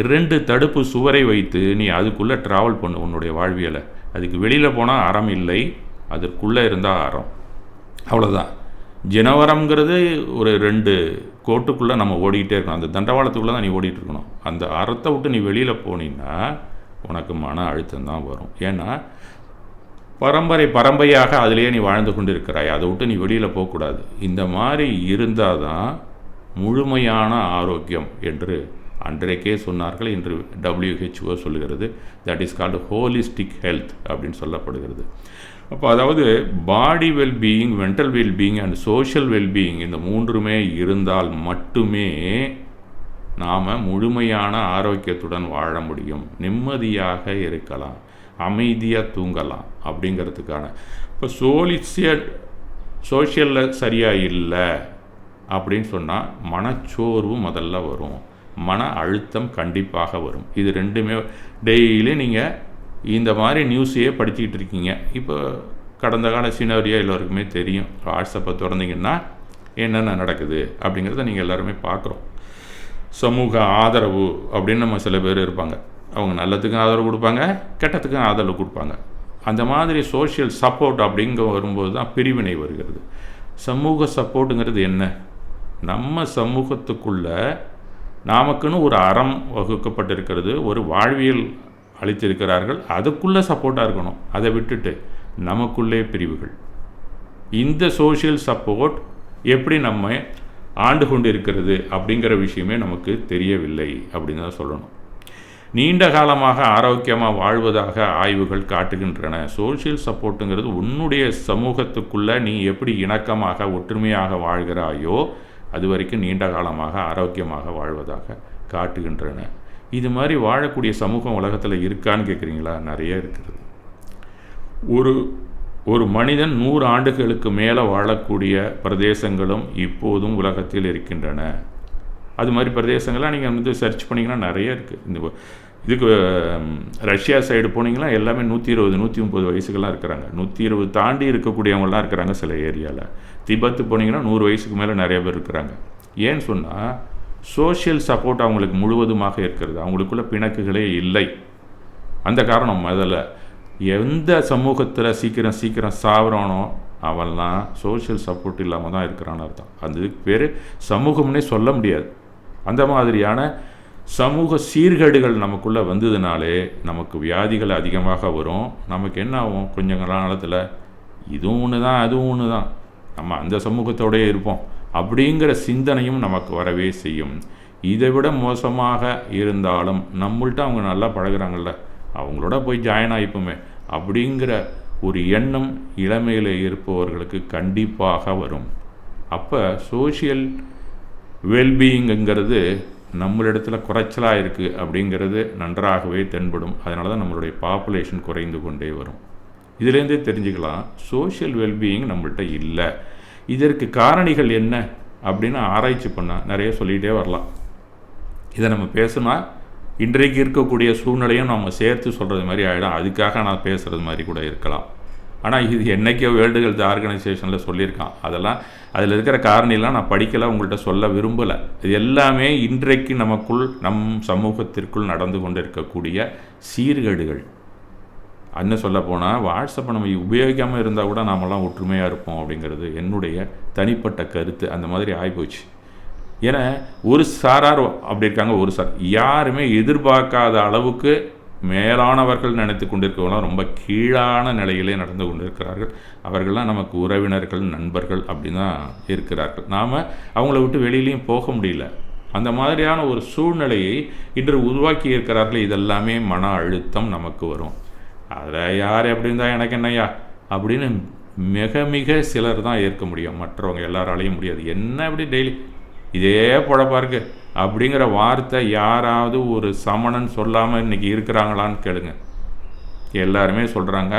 2 தடுப்பு சுவரை வைத்து நீ அதுக்குள்ளே ட்ராவல் பண்ணு உன்னுடைய வாழ்வியலை. அதுக்கு வெளியில் போனால் அறம் இல்லை, அதற்குள்ளே இருந்தால் அறம். அவ்வளோதான். ஜனவரம்ங்கிறது ஒரு 2 கோட்டுக்குள்ளே நம்ம ஓடிக்கிட்டே இருக்கணும். அந்த தண்டவாளத்துக்குள்ளே தான் நீ ஓடிட்டு இருக்கணும். அந்த அறத்தை விட்டு நீ வெளியில் போனீன்னா உனக்கு மன அழுத்தம் தான் வரும். ஏன்னா பரம்பரையாக அதிலேயே நீ வாழ்ந்து கொண்டு இருக்கிறாய். அதை விட்டு நீ வெளியில் போகக்கூடாது. இந்த மாதிரி இருந்தால் தான் முழுமையான ஆரோக்கியம் என்று அன்றைக்கே சொன்னார்கள். இன்று WHO சொல்லுகிறது. That is called holistic health அப்படின்னு சொல்லப்படுகிறது. அப்போ அதாவது body wellbeing, mental wellbeing and social wellbeing இந்த 3மே இருந்தால் மட்டுமே நாம் முழுமையான ஆரோக்கியத்துடன் வாழ முடியும். நிம்மதியாக இருக்கலாம், அமைதியாக தூங்கலாம். அப்படிங்கிறதுக்கான இப்போ சோஷியலில் சரியாக இல்லை அப்படின்னு சொன்னால் மனச்சோர்வு முதல்ல வரும், மன அழுத்தம் கண்டிப்பாக வரும். இது 2மே டெய்லி நீங்கள் இந்த மாதிரி நியூஸையே படிச்சுக்கிட்டு இருக்கீங்க. இப்போ கடந்த கால சினாரியோ எல்லோருக்குமே தெரியும். வாட்ஸ்அப்பை திறந்தீங்கன்னா என்னென்ன நடக்குது அப்படிங்கிறத நீங்கள் எல்லாருமே பார்க்குறோம். சமூக ஆதரவு அப்படின்னு நம்ம சில பேர் இருப்பாங்க. அவங்க நல்லதுக்கும் ஆதரவு கொடுப்பாங்க, கெட்டத்துக்கும் ஆதரவு கொடுப்பாங்க. அந்த மாதிரி சோஷியல் சப்போர்ட் அப்படிங்க வரும்போது தான் பிரிவினை வருகிறது. சமூக சப்போர்ட்டுங்கிறது என்ன? நம்ம சமூகத்துக்குள்ளே நமக்குன்னு ஒரு அறம் வகுக்கப்பட்டிருக்கிறது, ஒரு வாழ்வியல் அளித்திருக்கிறார்கள், அதுக்குள்ளே சப்போர்ட்டாக இருக்கணும். அதை விட்டுட்டு நமக்குள்ளே பிரிவுகள். இந்த சோஷியல் சப்போர்ட் எப்படி நம்ம ஆண்டு கொண்டு இருக்கிறது அப்படிங்கிற விஷயமே நமக்கு தெரியவில்லை அப்படின்னு தான் சொல்லணும். நீண்ட காலமாக ஆரோக்கியமாக வாழ்வதாக ஆய்வுகள் காட்டுகின்றன. சோஷியல் சப்போர்ட்டுங்கிறது உன்னுடைய சமூகத்துக்குள்ளே நீ எப்படி இணக்கமாக ஒற்றுமையாக வாழ்கிறாயோ அது வரைக்கும் நீண்ட காலமாக ஆரோக்கியமாக வாழ்வதாக காட்டுகின்றன. இது மாதிரி வாழக்கூடிய சமூகம் உலகத்தில் இருக்கான்னு கேட்குறீங்களா? நிறைய இருக்கிறது. ஒரு மனிதன் 100 ஆண்டுகளுக்கு மேலே வாழக்கூடிய பிரதேசங்களும் இப்போதும் உலகத்தில் இருக்கின்றன. அது மாதிரி பிரதேசங்கள்லாம் நீங்கள் சர்ச் பண்ணிங்கன்னா நிறைய இருக்குது. இதுக்கு ரஷ்யா சைடு போனீங்கன்னா எல்லாமே 120 130 வயசுக்கெல்லாம் இருக்கிறாங்க. 120 தாண்டி இருக்கக்கூடியவங்களாம் இருக்கிறாங்க சில ஏரியாவில். திபெத்து போனீங்கன்னா 100 வயசுக்கு மேலே நிறைய பேர் இருக்கிறாங்க. ஏன்னு சொன்னால் சோஷியல் சப்போர்ட் அவங்களுக்கு முழுவதுமாக இருக்கிறது. அவங்களுக்குள்ள பிணக்குகளே இல்லை. அந்த காரணம் முதல்ல எந்த சமூகத்தில் சீக்கிரம் சாவறானோ அவன்லாம் சோஷியல் சப்போர்ட் இல்லாமல் தான் இருக்கிறான்னு அர்த்தம். அதுக்கு பேர் சமூகம்னே சொல்ல முடியாது. அந்த மாதிரியான சமூக சீர்கேடுகள் நமக்குள்ளே வந்ததுனாலே நமக்கு வியாதிகள் அதிகமாக வரும். நமக்கு என்ன ஆகும்? கொஞ்சம் காலத்தில் இதுவும் ஒன்று தான் அதுவும் ஒன்று தான், நம்ம அந்த சமூகத்தோடயே இருப்போம் அப்படிங்கிற சிந்தனையும் நமக்கு வரவே செய்யும். இதை விட மோசமாக இருந்தாலும் நம்மள்ட்ட அவங்க நல்லா பழகுறாங்கள்ல, அவங்களோட போய் ஜாயின் ஆகிப்போமே அப்படிங்கிற ஒரு எண்ணம் இளமையில் இருப்பவர்களுக்கு கண்டிப்பாக வரும். அப்போ சோஷியல் வெல்பீயிங்கிறது நம்மளிடத்தில் குறைச்சலாக இருக்குது அப்படிங்கிறது நன்றாகவே தென்படும். அதனால தான் நம்மளுடைய பாப்புலேஷன் குறைந்து கொண்டே வரும். இதுலேருந்தே தெரிஞ்சுக்கலாம் சோஷியல் வெல்பீயிங் நம்மள்கிட்ட இல்லை. இதற்கு காரணிகள் என்ன அப்படின்னு ஆராய்ச்சி பண்ணால் நிறைய சொல்லிகிட்டே வரலாம். இதை நம்ம பேசினா இன்றைக்கு இருக்கக்கூடிய சூழ்நிலையும் நம்ம சேர்த்து சொல்கிறது மாதிரி ஆகிடும். அதுக்காக நான் பேசுகிறது மாதிரி கூட இருக்கலாம். ஆனால் இது என்றைக்கோ வேர்ல்டு ஹெல்த் ஆர்கனைசேஷனில் சொல்லியிருக்கான். அதெல்லாம் அதில் இருக்கிற காரணிலாம் நான் படிக்கலை, உங்கள்கிட்ட சொல்ல விரும்பலை. இது எல்லாமே இன்றைக்கு நமக்குள் நம் சமூகத்திற்குள் நடந்து கொண்டு இருக்கக்கூடிய சீர்கேடுகள். இன்னும் சொல்லப்போனால் வாட்ஸ்அப்பை நம்ம உபயோகிக்காமல் இருந்தால் கூட நாமெல்லாம் ஒற்றுமையாக இருப்போம் அப்படிங்கிறது என்னுடைய தனிப்பட்ட கருத்து. அந்த மாதிரி ஆகிப்போச்சு. ஏன்னா ஒரு சாரார் அப்படி இருக்காங்க, ஒரு யாருமே எதிர்பார்க்காத அளவுக்கு மேலானவர்கள் நினைத்து கொண்டிருக்கவங்களாம் ரொம்ப கீழான நிலையிலே நடந்து கொண்டிருக்கிறார்கள். அவர்கள்லாம் நமக்கு உறவினர்கள், நண்பர்கள் அப்படின்னு தான் இருக்கிறார்கள். நாம் அவங்கள விட்டு வெளியிலையும் போக முடியல. அந்த மாதிரியான ஒரு சூழ்நிலையை இன்று உருவாக்கி இருக்கிறார்கள். இதெல்லாமே மன அழுத்தம் நமக்கு வரும். அதில் யார் எப்படி இருந்தால் எனக்கு என்னையா அப்படின்னு மிக மிக சிலர் தான் ஏற்க முடியும், மற்றவங்க எல்லாராலையும் முடியாது. என்ன அப்படி டெய்லி இதே பொழப்பா இருக்கு அப்படிங்கிற வார்த்தை யாராவது ஒரு சமணன் சொல்லாமல் இன்றைக்கி இருக்கிறாங்களான்னு கேளுங்க. எல்லாருமே சொல்கிறாங்க.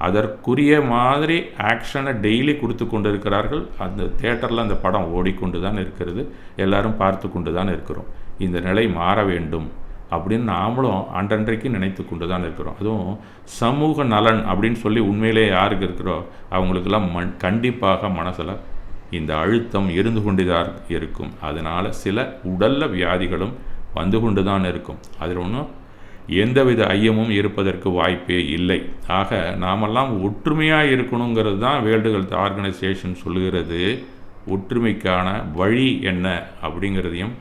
அதற்குரிய மாதிரி ஆக்ஷனை டெய்லி கொடுத்து கொண்டு இருக்கிறார்கள். அந்த தியேட்டரில் அந்த படம் ஓடிக்கொண்டு தான் இருக்கிறது, எல்லாரும் பார்த்து கொண்டு தான் இருக்கிறோம். இந்த நிலை மாற வேண்டும் அப்படின்னு நாமளும் அன்றன்றைக்கு நினைத்து கொண்டு தான் இருக்கிறோம். அதுவும் சமூக நலன் அப்படின்னு சொல்லி உண்மையிலே யாருக்கு இருக்கிறோ அவங்களுக்கெல்லாம் கண்டிப்பாக மனசில் இந்த அழுத்தம் இருந்து கொண்டு தான் இருக்கும். அதனால் சில உடல்ல வியாதிகளும் வந்து கொண்டு தான் இருக்கும். அதில் ஒன்றும் எந்தவித ஐயமும் இருப்பதற்கு வாய்ப்பே இல்லை. ஆக நாமெல்லாம் ஒற்றுமையாக இருக்கணுங்கிறது தான் வேர்ல்டு ஹெல்த் ஆர்கனைசேஷன் சொல்லுகிறது. ஒற்றுமைக்கான வழி என்ன அப்படிங்கிறதையும்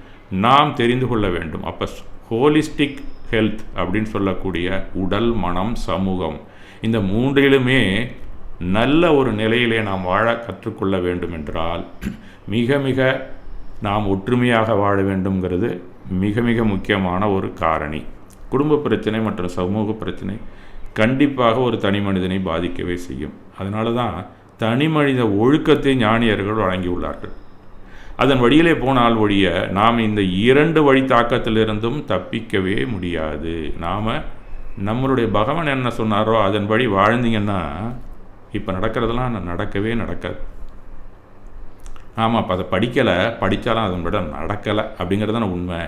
நாம் தெரிந்து கொள்ள வேண்டும். அப்போ ஹோலிஸ்டிக் ஹெல்த் அப்படின்னு சொல்லக்கூடிய உடல், மனம், சமூகம், இந்த மூன்றிலுமே நல்ல ஒரு நிலையிலே நாம் வாழ கற்றுக்கொள்ள வேண்டும் என்றால் மிக மிக நாம் ஒற்றுமையாக வாழ வேண்டும்ங்கிறது மிக மிக முக்கியமான ஒரு காரணி. குடும்ப பிரச்சனை மற்றும் சமூக பிரச்சனை கண்டிப்பாக ஒரு தனி மனிதனை பாதிக்கவே செய்யும். அதனால தான் தனி மனித ஒழுக்கத்தை ஞானியர்கள் வழங்கியுள்ளார்கள். அதன் வழியிலே போனால் ஒழிய நாம் இந்த 2 வழி தாக்கத்திலிருந்தும் தப்பிக்கவே முடியாது. நாம் நம்மளுடைய பகவான் என்ன சொன்னாரோ அதன் வழி வாழ்ந்தீங்கன்னா இப்போ நடக்கிறதெல்லாம் நடக்கவே நடக்காது. ஆமாம், அப்போ அதை படித்தாலும் அதன் விட நடக்கலை அப்படிங்கிறது தான் உண்மை.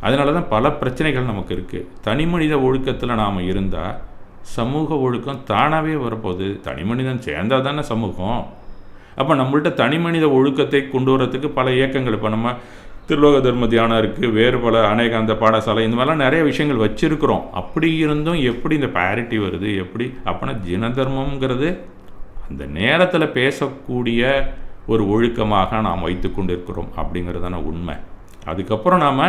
அதனால தான் பல பிரச்சனைகள் நமக்கு இருக்குது. தனி மனித ஒழுக்கத்தில் நாம் இருந்தால் சமூக ஒழுக்கம் தானாகவே வரப்போகுது. தனி மனிதன் சேர்ந்தால் தானே சமூகம். அப்போ நம்மள்ட்ட தனி மனித ஒழுக்கத்தை கொண்டு வரத்துக்கு பல இயக்கங்கள், இப்போ நம்ம திருலோக தர்ம தியானம் இருக்குது, வேறு பல அநேகாந்த பாடசாலை, இந்த மாதிரிலாம் நிறைய விஷயங்கள் வச்சுருக்கிறோம். அப்படி இருந்தும் எப்படி இந்த பேரிட்டி வருது? எப்படி அப்படின்னா ஜின தர்மங்கிறது அந்த நேரத்தில் பேசக்கூடிய ஒரு ஒழுக்கமாக நாம் வைத்து கொண்டு இருக்கிறோம் அப்படிங்கிறது தானே உண்மை. அதுக்கப்புறம் நாம்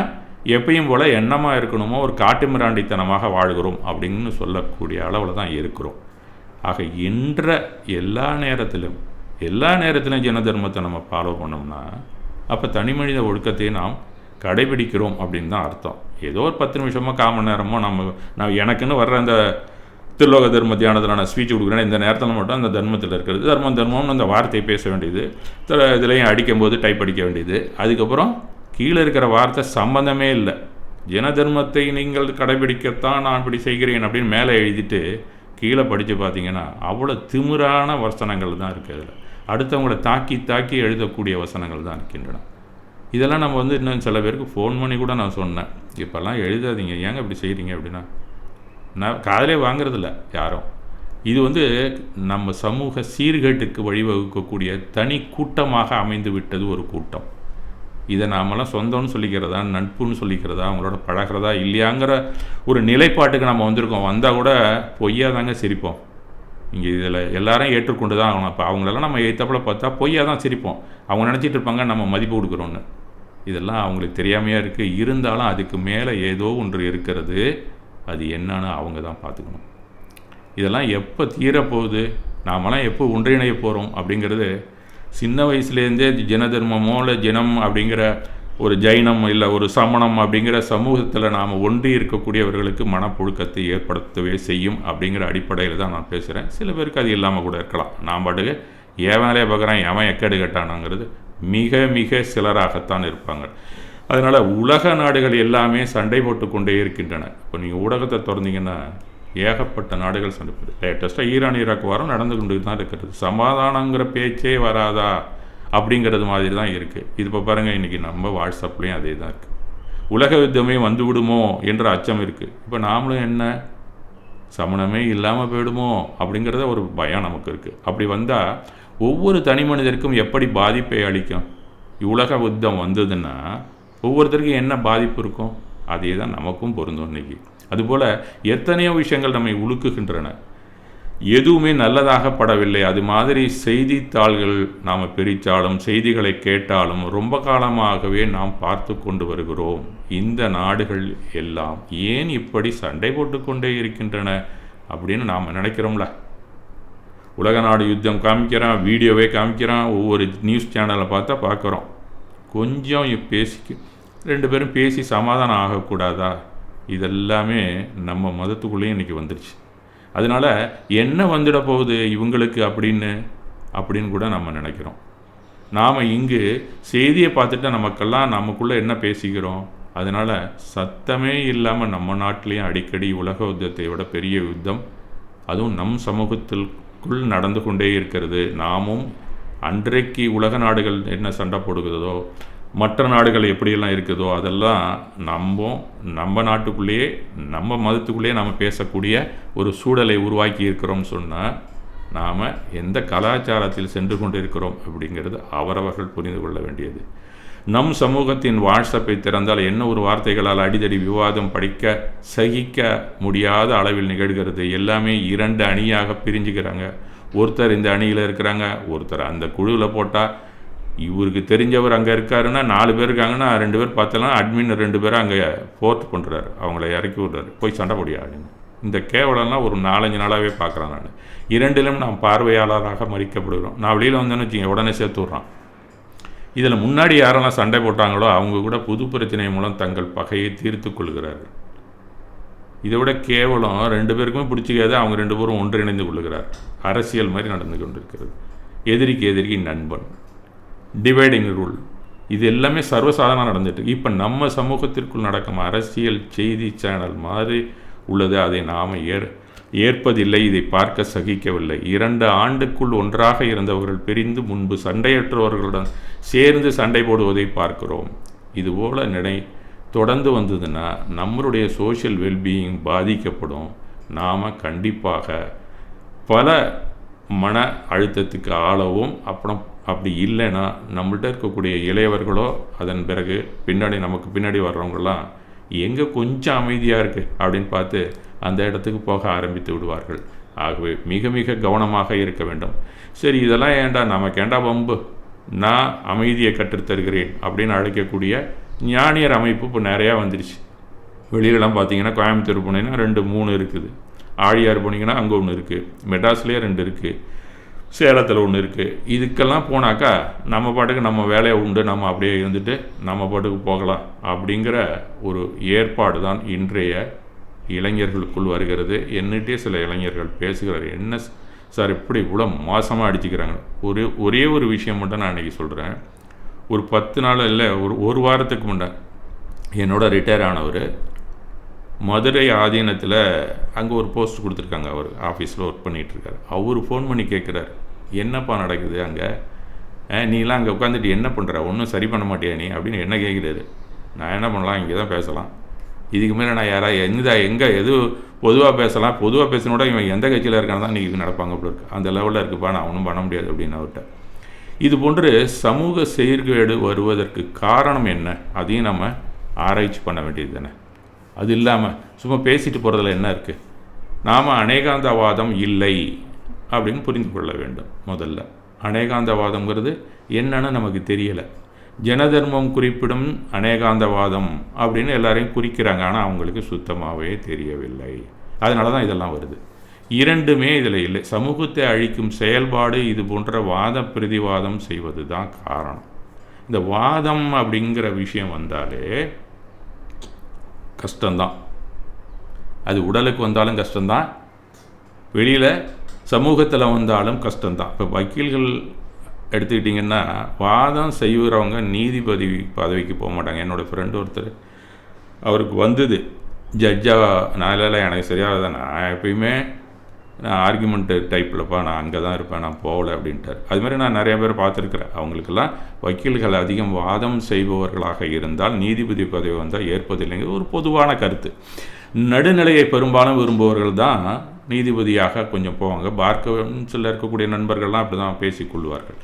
எப்பயும் போல் எண்ணமாக இருக்கணுமோ ஒரு காட்டு மிராண்டித்தனமாக வாழ்கிறோம் அப்படின்னு சொல்லக்கூடிய அளவில் தான் இருக்கிறோம். ஆக இன்ற எல்லா நேரத்திலும் ஜன தர்மத்தை நம்ம ஃபாலோ பண்ணோம்னா அப்போ தனி மனித ஒழுக்கத்தை நாம் கடைபிடிக்கிறோம் அப்படின்னு தான் அர்த்தம். ஏதோ ஒரு 10 நிமிஷமோ 1/4 மணி நேரமோ நான் எனக்குன்னு வர்ற அந்த திருலோக தர்ம தியானத்தில் நான் ஸ்பீச் கொடுக்குறேன். இந்த நேரத்தில் மட்டும் அந்த தர்மத்தில் இருக்கிறது தர்மம்னு அந்த வார்த்தையை பேச வேண்டியது, இதுலேயும் அடிக்கும்போது டைப் அடிக்க வேண்டியது. அதுக்கப்புறம் கீழே இருக்கிற வார்த்தை சம்பந்தமே இல்லை. ஜன தர்மத்தை நீங்கள் கடைபிடிக்கத்தான் நான் இப்படி செய்கிறேன் அப்படின்னு மேலே எழுதிட்டு கீழே படித்து பார்த்தீங்கன்னா அவ்வளோ திமிரான வசனங்கள் தான் இருக்குது. அதில் அடுத்தவங்களை தாக்கி எழுதக்கூடிய வசனங்கள் தான் இருக்கின்றன. இதெல்லாம் நம்ம இன்னும் சில பேருக்கு ஃபோன் பண்ணி கூட நான் சொன்னேன், இப்போல்லாம் எழுதாதீங்க, ஏங்க இப்படி செய்கிறீங்க அப்படின்னா நான் காதலே வாங்கிறதில்ல யாரும். இது நம்ம சமூக சீர்கேட்டுக்கு வழிவகுக்கக்கூடிய தனி கூட்டமாக அமைந்து விட்டது ஒரு கூட்டம். இதை நாமெல்லாம் சொந்தம்னு சொல்லிக்கிறதா, நட்புன்னு சொல்லிக்கிறதா, அவங்களோட பழகிறதா இல்லையாங்கிற ஒரு நிலைப்பாட்டுக்கு நம்ம வந்திருக்கோம். வந்தால் கூட பொய்யாக தாங்க சிரிப்போம். இங்கே இதில் எல்லாரும் ஏற்றுக்கொண்டு தான் ஆகணும். அப்போ அவங்களெல்லாம் நம்ம எய்த்தாப்பில் பார்த்தா பொய்யாக தான் சிரிப்போம். அவங்க நினச்சிட்டு இருப்பாங்க நம்ம மதிப்பு கொடுக்குறோன்னு. இதெல்லாம் அவங்களுக்கு தெரியாமையாக இருக்குது. இருந்தாலும் அதுக்கு மேலே ஏதோ ஒன்று இருக்கிறது. அது என்னன்னு அவங்க தான் பார்த்துக்கணும். இதெல்லாம் எப்போ தீரப்போகுது, நாமெல்லாம் எப்போ ஒன்றிணைய போகிறோம் அப்படிங்கிறது சின்ன வயசுலேருந்தே ஜன தர்மமோ இல்லை ஜனம் அப்படிங்கிற ஒரு ஜைனம் இல்லை ஒரு சமணம் அப்படிங்கிற சமூகத்தில் நாம் ஒன்றி இருக்கக்கூடியவர்களுக்கு மனப்புழுக்கத்தை ஏற்படுத்தவே செய்யும் அப்படிங்கிற அடிப்படையில் தான் நான் பேசுகிறேன். சில பேருக்கு அது இல்லாமல் கூட இருக்கலாம். நான் பாட்டுக்கு என் வேலையை பார்க்குறேன், எவன் எக்கேடு கட்டானாங்கிறது மிக மிக சிலராகத்தான் இருப்பாங்க. அதனால் உலக நாடுகள் எல்லாமே சண்டை போட்டு கொண்டே இருக்கின்றன. இப்போ நீங்கள் ஊடகத்தை திறந்தீங்கன்னா ஏகப்பட்ட நாடுகள் சண்டை போடுது. லேட்டஸ்ட்டாக ஈராக் வாரம் நடந்து கொண்டு தான் இருக்கிறது. சமாதானங்கிற பேச்சே வராதா அப்படிங்கிறது மாதிரி தான் இருக்குது. இது இப்போ பாருங்கள், இன்றைக்கி நம்ம வாட்ஸ்அப்லேயும் அதே தான் இருக்குது. உலக யுத்தமே வந்து விடுமோ என்ற அச்சம் இருக்குது. இப்போ நாமளும் என்ன சமணமே இல்லாமல் போயிடுமோ அப்படிங்கிறத ஒரு பயம் நமக்கு இருக்குது. அப்படி வந்தால் ஒவ்வொரு தனி மனிதருக்கும் எப்படி பாதிப்பை அளிக்கும்? உலக யுத்தம் வந்ததுன்னா ஒவ்வொருத்தருக்கும் என்ன பாதிப்பு இருக்கும்? அதே தான் நமக்கும் பொருந்தும் இன்னைக்கு. அதுபோல் எத்தனையோ விஷயங்கள் நம்மை உலுக்குகின்றன, எதுவுமே நல்லதாக படவில்லை. அது மாதிரி செய்தித்தாள்கள் நாம் பிரித்தாலும் செய்திகளை கேட்டாலும் ரொம்ப காலமாகவே நாம் பார்த்து கொண்டு வருகிறோம். இந்த நாடுகள் எல்லாம் ஏன் இப்படி சண்டை போட்டுக்கொண்டே இருக்கின்றன அப்படின்னு நாம் நினைக்கிறோம்ல. உலக நாடு யுத்தம் காமிக்கிறான், வீடியோவே காமிக்கிறான், ஒவ்வொரு நியூஸ் சேனலை பார்த்தா பார்க்குறோம். கொஞ்சம் ரெண்டு பேரும் பேசி சமாதானம் ஆகக்கூடாதா? இதெல்லாமே நம்ம மதத்துக்குள்ளேயும் இன்றைக்கி வந்துடுச்சு. அதனால் என்ன வந்துட போகுது இவங்களுக்கு அப்படின்னு கூட நம்ம நினைக்கிறோம். நாம் இங்கு செய்தியை பார்த்துட்டு நமக்குள்ளே என்ன பேசிக்கிறோம். அதனால் சத்தமே இல்லாமல் நம்ம நாட்டிலையும் அடிக்கடி உலக யுத்தத்தை விட பெரிய யுத்தம் அதுவும் நம் சமூகத்திற்குள் நடந்து கொண்டே இருக்கிறது. நாமும் அன்றைக்கு உலக நாடுகள் என்ன சண்டை போடுகிறதோ, மற்ற நாடுகள் எப்படியெல்லாம் இருக்குதோ அதெல்லாம் நம்ம நாட்டுக்குள்ளேயே நம்ம மதத்துக்குள்ளேயே நம்ம பேசக்கூடிய ஒரு சூழலை உருவாக்கி இருக்கிறோம்னு சொன்னால் நாம் எந்த கலாச்சாரத்தில் சென்று கொண்டு இருக்கிறோம் அப்படிங்கிறது அவரவர்கள் புரிந்து கொள்ள வேண்டியது. நம் சமூகத்தின் வாட்ஸ்அப்பை திறந்தால் என்ன ஒரு வார்த்தைகளால் அடிதடி விவாதம் படிக்க சகிக்க முடியாத அளவில் நிகழ்கிறது. எல்லாமே 2 அணியாக பிரிஞ்சுக்கிறாங்க. ஒருத்தர் இந்த அணியில் இருக்கிறாங்க, ஒருத்தர் அந்த குழுவில் போட்டால் இவருக்கு தெரிஞ்சவர் அங்கே இருக்காருன்னா 4 பேர் இருக்காங்கன்னா 2 பேர் பார்த்தலாம், அட்மின் 2 பேரை அங்கே ஃபோர்ட் பண்ணுறாரு, அவங்கள இறக்கி விடுறாரு, போய் சண்டை போடியா அப்படின்னு. இந்த கேவலம்லாம் ஒரு 4-5 நாளாகவே பார்க்குறேன் நான். 2லும் நாம் பார்வையாளராக மதிக்கப்படுகிறோம். நான் வெளியில் வந்தேன்னு வச்சுக்கோங்க, உடனே சேர்த்து விட்றான். இதில் முன்னாடி யாரெல்லாம் சண்டை போட்டாங்களோ அவங்க கூட புது பிரச்சனை மூலம் தங்கள் பகையை தீர்த்து கொள்கிறார்கள். இதை விட கேவலம் 2 பேருக்குமே பிடிச்சிக்காது, அவங்க 2 பேரும் ஒன்றிணைந்து கொள்ளுகிறார். அரசியல் மாதிரி நடந்து கொண்டிருக்கிறது. எதிரிக்கு எதிரிக்கு நண்பன், டிவைடிங் ரூல், இது எல்லாமே சர்வசாதாரணம் நடந்துட்டு. இப்போ நம்ம சமூகத்திற்குள் நடக்கும் அரசியல் செய்தி சேனல் மாதிரி உள்ளது. அதை நாம் ஏற்பதில்லை, இதை பார்க்க சகிக்கவில்லை. 2 ஆண்டுக்குள் ஒன்றாக இருந்தவர்கள் பிரிந்து முன்பு சண்டையற்றவர்களுடன் சேர்ந்து சண்டை போடுவதை பார்க்கிறோம். இதுபோல் தொடர்ந்து வந்ததுன்னா நம்மளுடைய சோஷியல் வெல்பீயிங் பாதிக்கப்படும். நாம் கண்டிப்பாக பல மன அழுத்தத்துக்கு ஆளவும், அப்புறம் அப்படி இல்லைன்னா நம்மள்கிட்ட இருக்கக்கூடிய இளையவர்களோ அதன் பிறகு நமக்கு பின்னாடி வர்றவங்களாம் எங்கே கொஞ்சம் அமைதியாக இருக்குது அப்படின்னு பார்த்து அந்த இடத்துக்கு போக ஆரம்பித்து விடுவார்கள். ஆகவே மிக மிக கவனமாக இருக்க வேண்டும். சரி, இதெல்லாம் நமக்கு ஏண்டா வம்பு, நான் அமைதியை கற்றுத்தருகிறேன் அப்படின்னு அழைக்கக்கூடிய ஞானியர் அமைப்பு இப்போ நிறையா வந்துடுச்சு. வெளியிலலாம் பார்த்தீங்கன்னா கோயம்புத்தூர் போனீங்கன்னா 2-3 இருக்குது, ஆழியார் போனீங்கன்னா அங்கே ஒன்று இருக்குது, மெட்ராஸ்லேயே 2 இருக்குது, சேலத்தில் ஒன்று இருக்குது. இதுக்கெல்லாம் போனாக்கா நம்ம பாட்டுக்கு நம்ம வேலையை உண்டு, நம்ம அப்படியே இருந்துட்டு நம்ம பாட்டுக்கு போகலாம் அப்படிங்கிற ஒரு ஏற்பாடு தான் இன்றைய இளைஞர்களுக்குள் வருகிறது. என்னட்டே சில இளைஞர்கள் பேசுகிறார், என்ன சார் இப்படி இவ்வளோ மோசமாக அடிச்சுக்கிறாங்க. ஒரே ஒரு விஷயம் மட்டும் நான் அன்றைக்கி சொல்கிறேன். ஒரு 10 நாள் இல்லை, ஒரு வாரத்துக்கு முன்னாடி என்னோட ரிட்டையர் ஆனவர் மதுரை ஆதீனத்தில் அங்கே ஒரு போஸ்ட் கொடுத்துருக்காங்க, அவர் ஆஃபீஸில் ஒர்க் பண்ணிகிட்ருக்கார். அவர் ஃபோன் பண்ணி கேட்குறாரு, என்னப்பா நடக்குது அங்கே, நீலாம் அங்கே உட்காந்துட்டு என்ன பண்ணுற, ஒன்றும் சரி பண்ண மாட்டியா நீ அப்படின்னு என்ன கேட்குறாரு. நான் என்ன பண்ணலாம், இங்கே தான் பேசலாம், இதுக்கு மேலே நான் எங்கே எது பொதுவாக பேசலாம், பொதுவாக பேசினோட இவன் எந்த கட்சியில் இருக்கான்னு தான் இன்றைக்கி நடப்பாங்க அப்படி இருக்கு, அந்த லெவலில் இருக்குப்பா, நான் ஒன்றும் பண்ண முடியாது அப்படின்னு அவர்கிட்ட. இது போன்று சமூக சீர்கேடு வருவதற்கு காரணம் என்ன, அதையும் நம்ம ஆராய்ச்சி பண்ண வேண்டியது தானே. அது இல்லாமல் சும்மா பேசிட்டு போகிறதுல என்ன இருக்குது. நாம் அநேகாந்தவாதம் இல்லை அப்படின்னு புரிந்து கொள்ள வேண்டும். முதல்ல அநேகாந்தவாதம்ங்கிறது என்னன்னு நமக்கு தெரியலை. ஜனதர்மம் குறிப்பிடும் அநேகாந்தவாதம் அப்படின்னு எல்லாரையும் குறிக்கிறாங்க, ஆனால் அவங்களுக்கு சுத்தமாகவே தெரியவில்லை. அதனால தான் இதெல்லாம் வருது. 2மே இதில் இல்லை. சமூகத்தை அழிக்கும் செயல்பாடு இது போன்ற வாத பிரதிவாதம் செய்வது தான் காரணம். இந்த வாதம் அப்படிங்கிற விஷயம் வந்தாலே கஷ்டம்தான். அது உடலுக்கு வந்தாலும் கஷ்டம்தான், வெளியில் சமூகத்தில் வந்தாலும் கஷ்டம்தான். இப்போ வக்கீல்கள் எடுத்துக்கிட்டிங்கன்னா வாதம் செய்கிறவங்க நீதிபதி பதவிக்கு போக மாட்டாங்க. என்னோடய ஃப்ரெண்டு ஒருத்தர், அவருக்கு வந்தது ஜட்ஜாக, நாளெல்லாம் எனக்கு சரியாக தான், நான் எப்பயுமே நான் ஆர்குமெண்ட்டு டைப்பில்ப்பா, நான் அங்கே தான் இருப்பேன், நான் போகலை அப்படின்ட்டார். அதுமாதிரி நான் நிறைய பேர் பார்த்துருக்குறேன். அவங்களுக்கெல்லாம் வக்கீல்கள் அதிகம் வாதம் செய்பவர்களாக இருந்தால் நீதிபதி பதவி வந்தால் ஏற்பதில்லைங்கிறது ஒரு பொதுவான கருத்து. நடுநிலையை பெரும்பாலும் விரும்புபவர்கள் தான் நீதிபதியாக கொஞ்சம் போவாங்க. பார் கவுன்சிலில் இருக்கக்கூடிய நண்பர்கள்லாம் அப்படி தான் பேசிக்கொள்வார்கள்.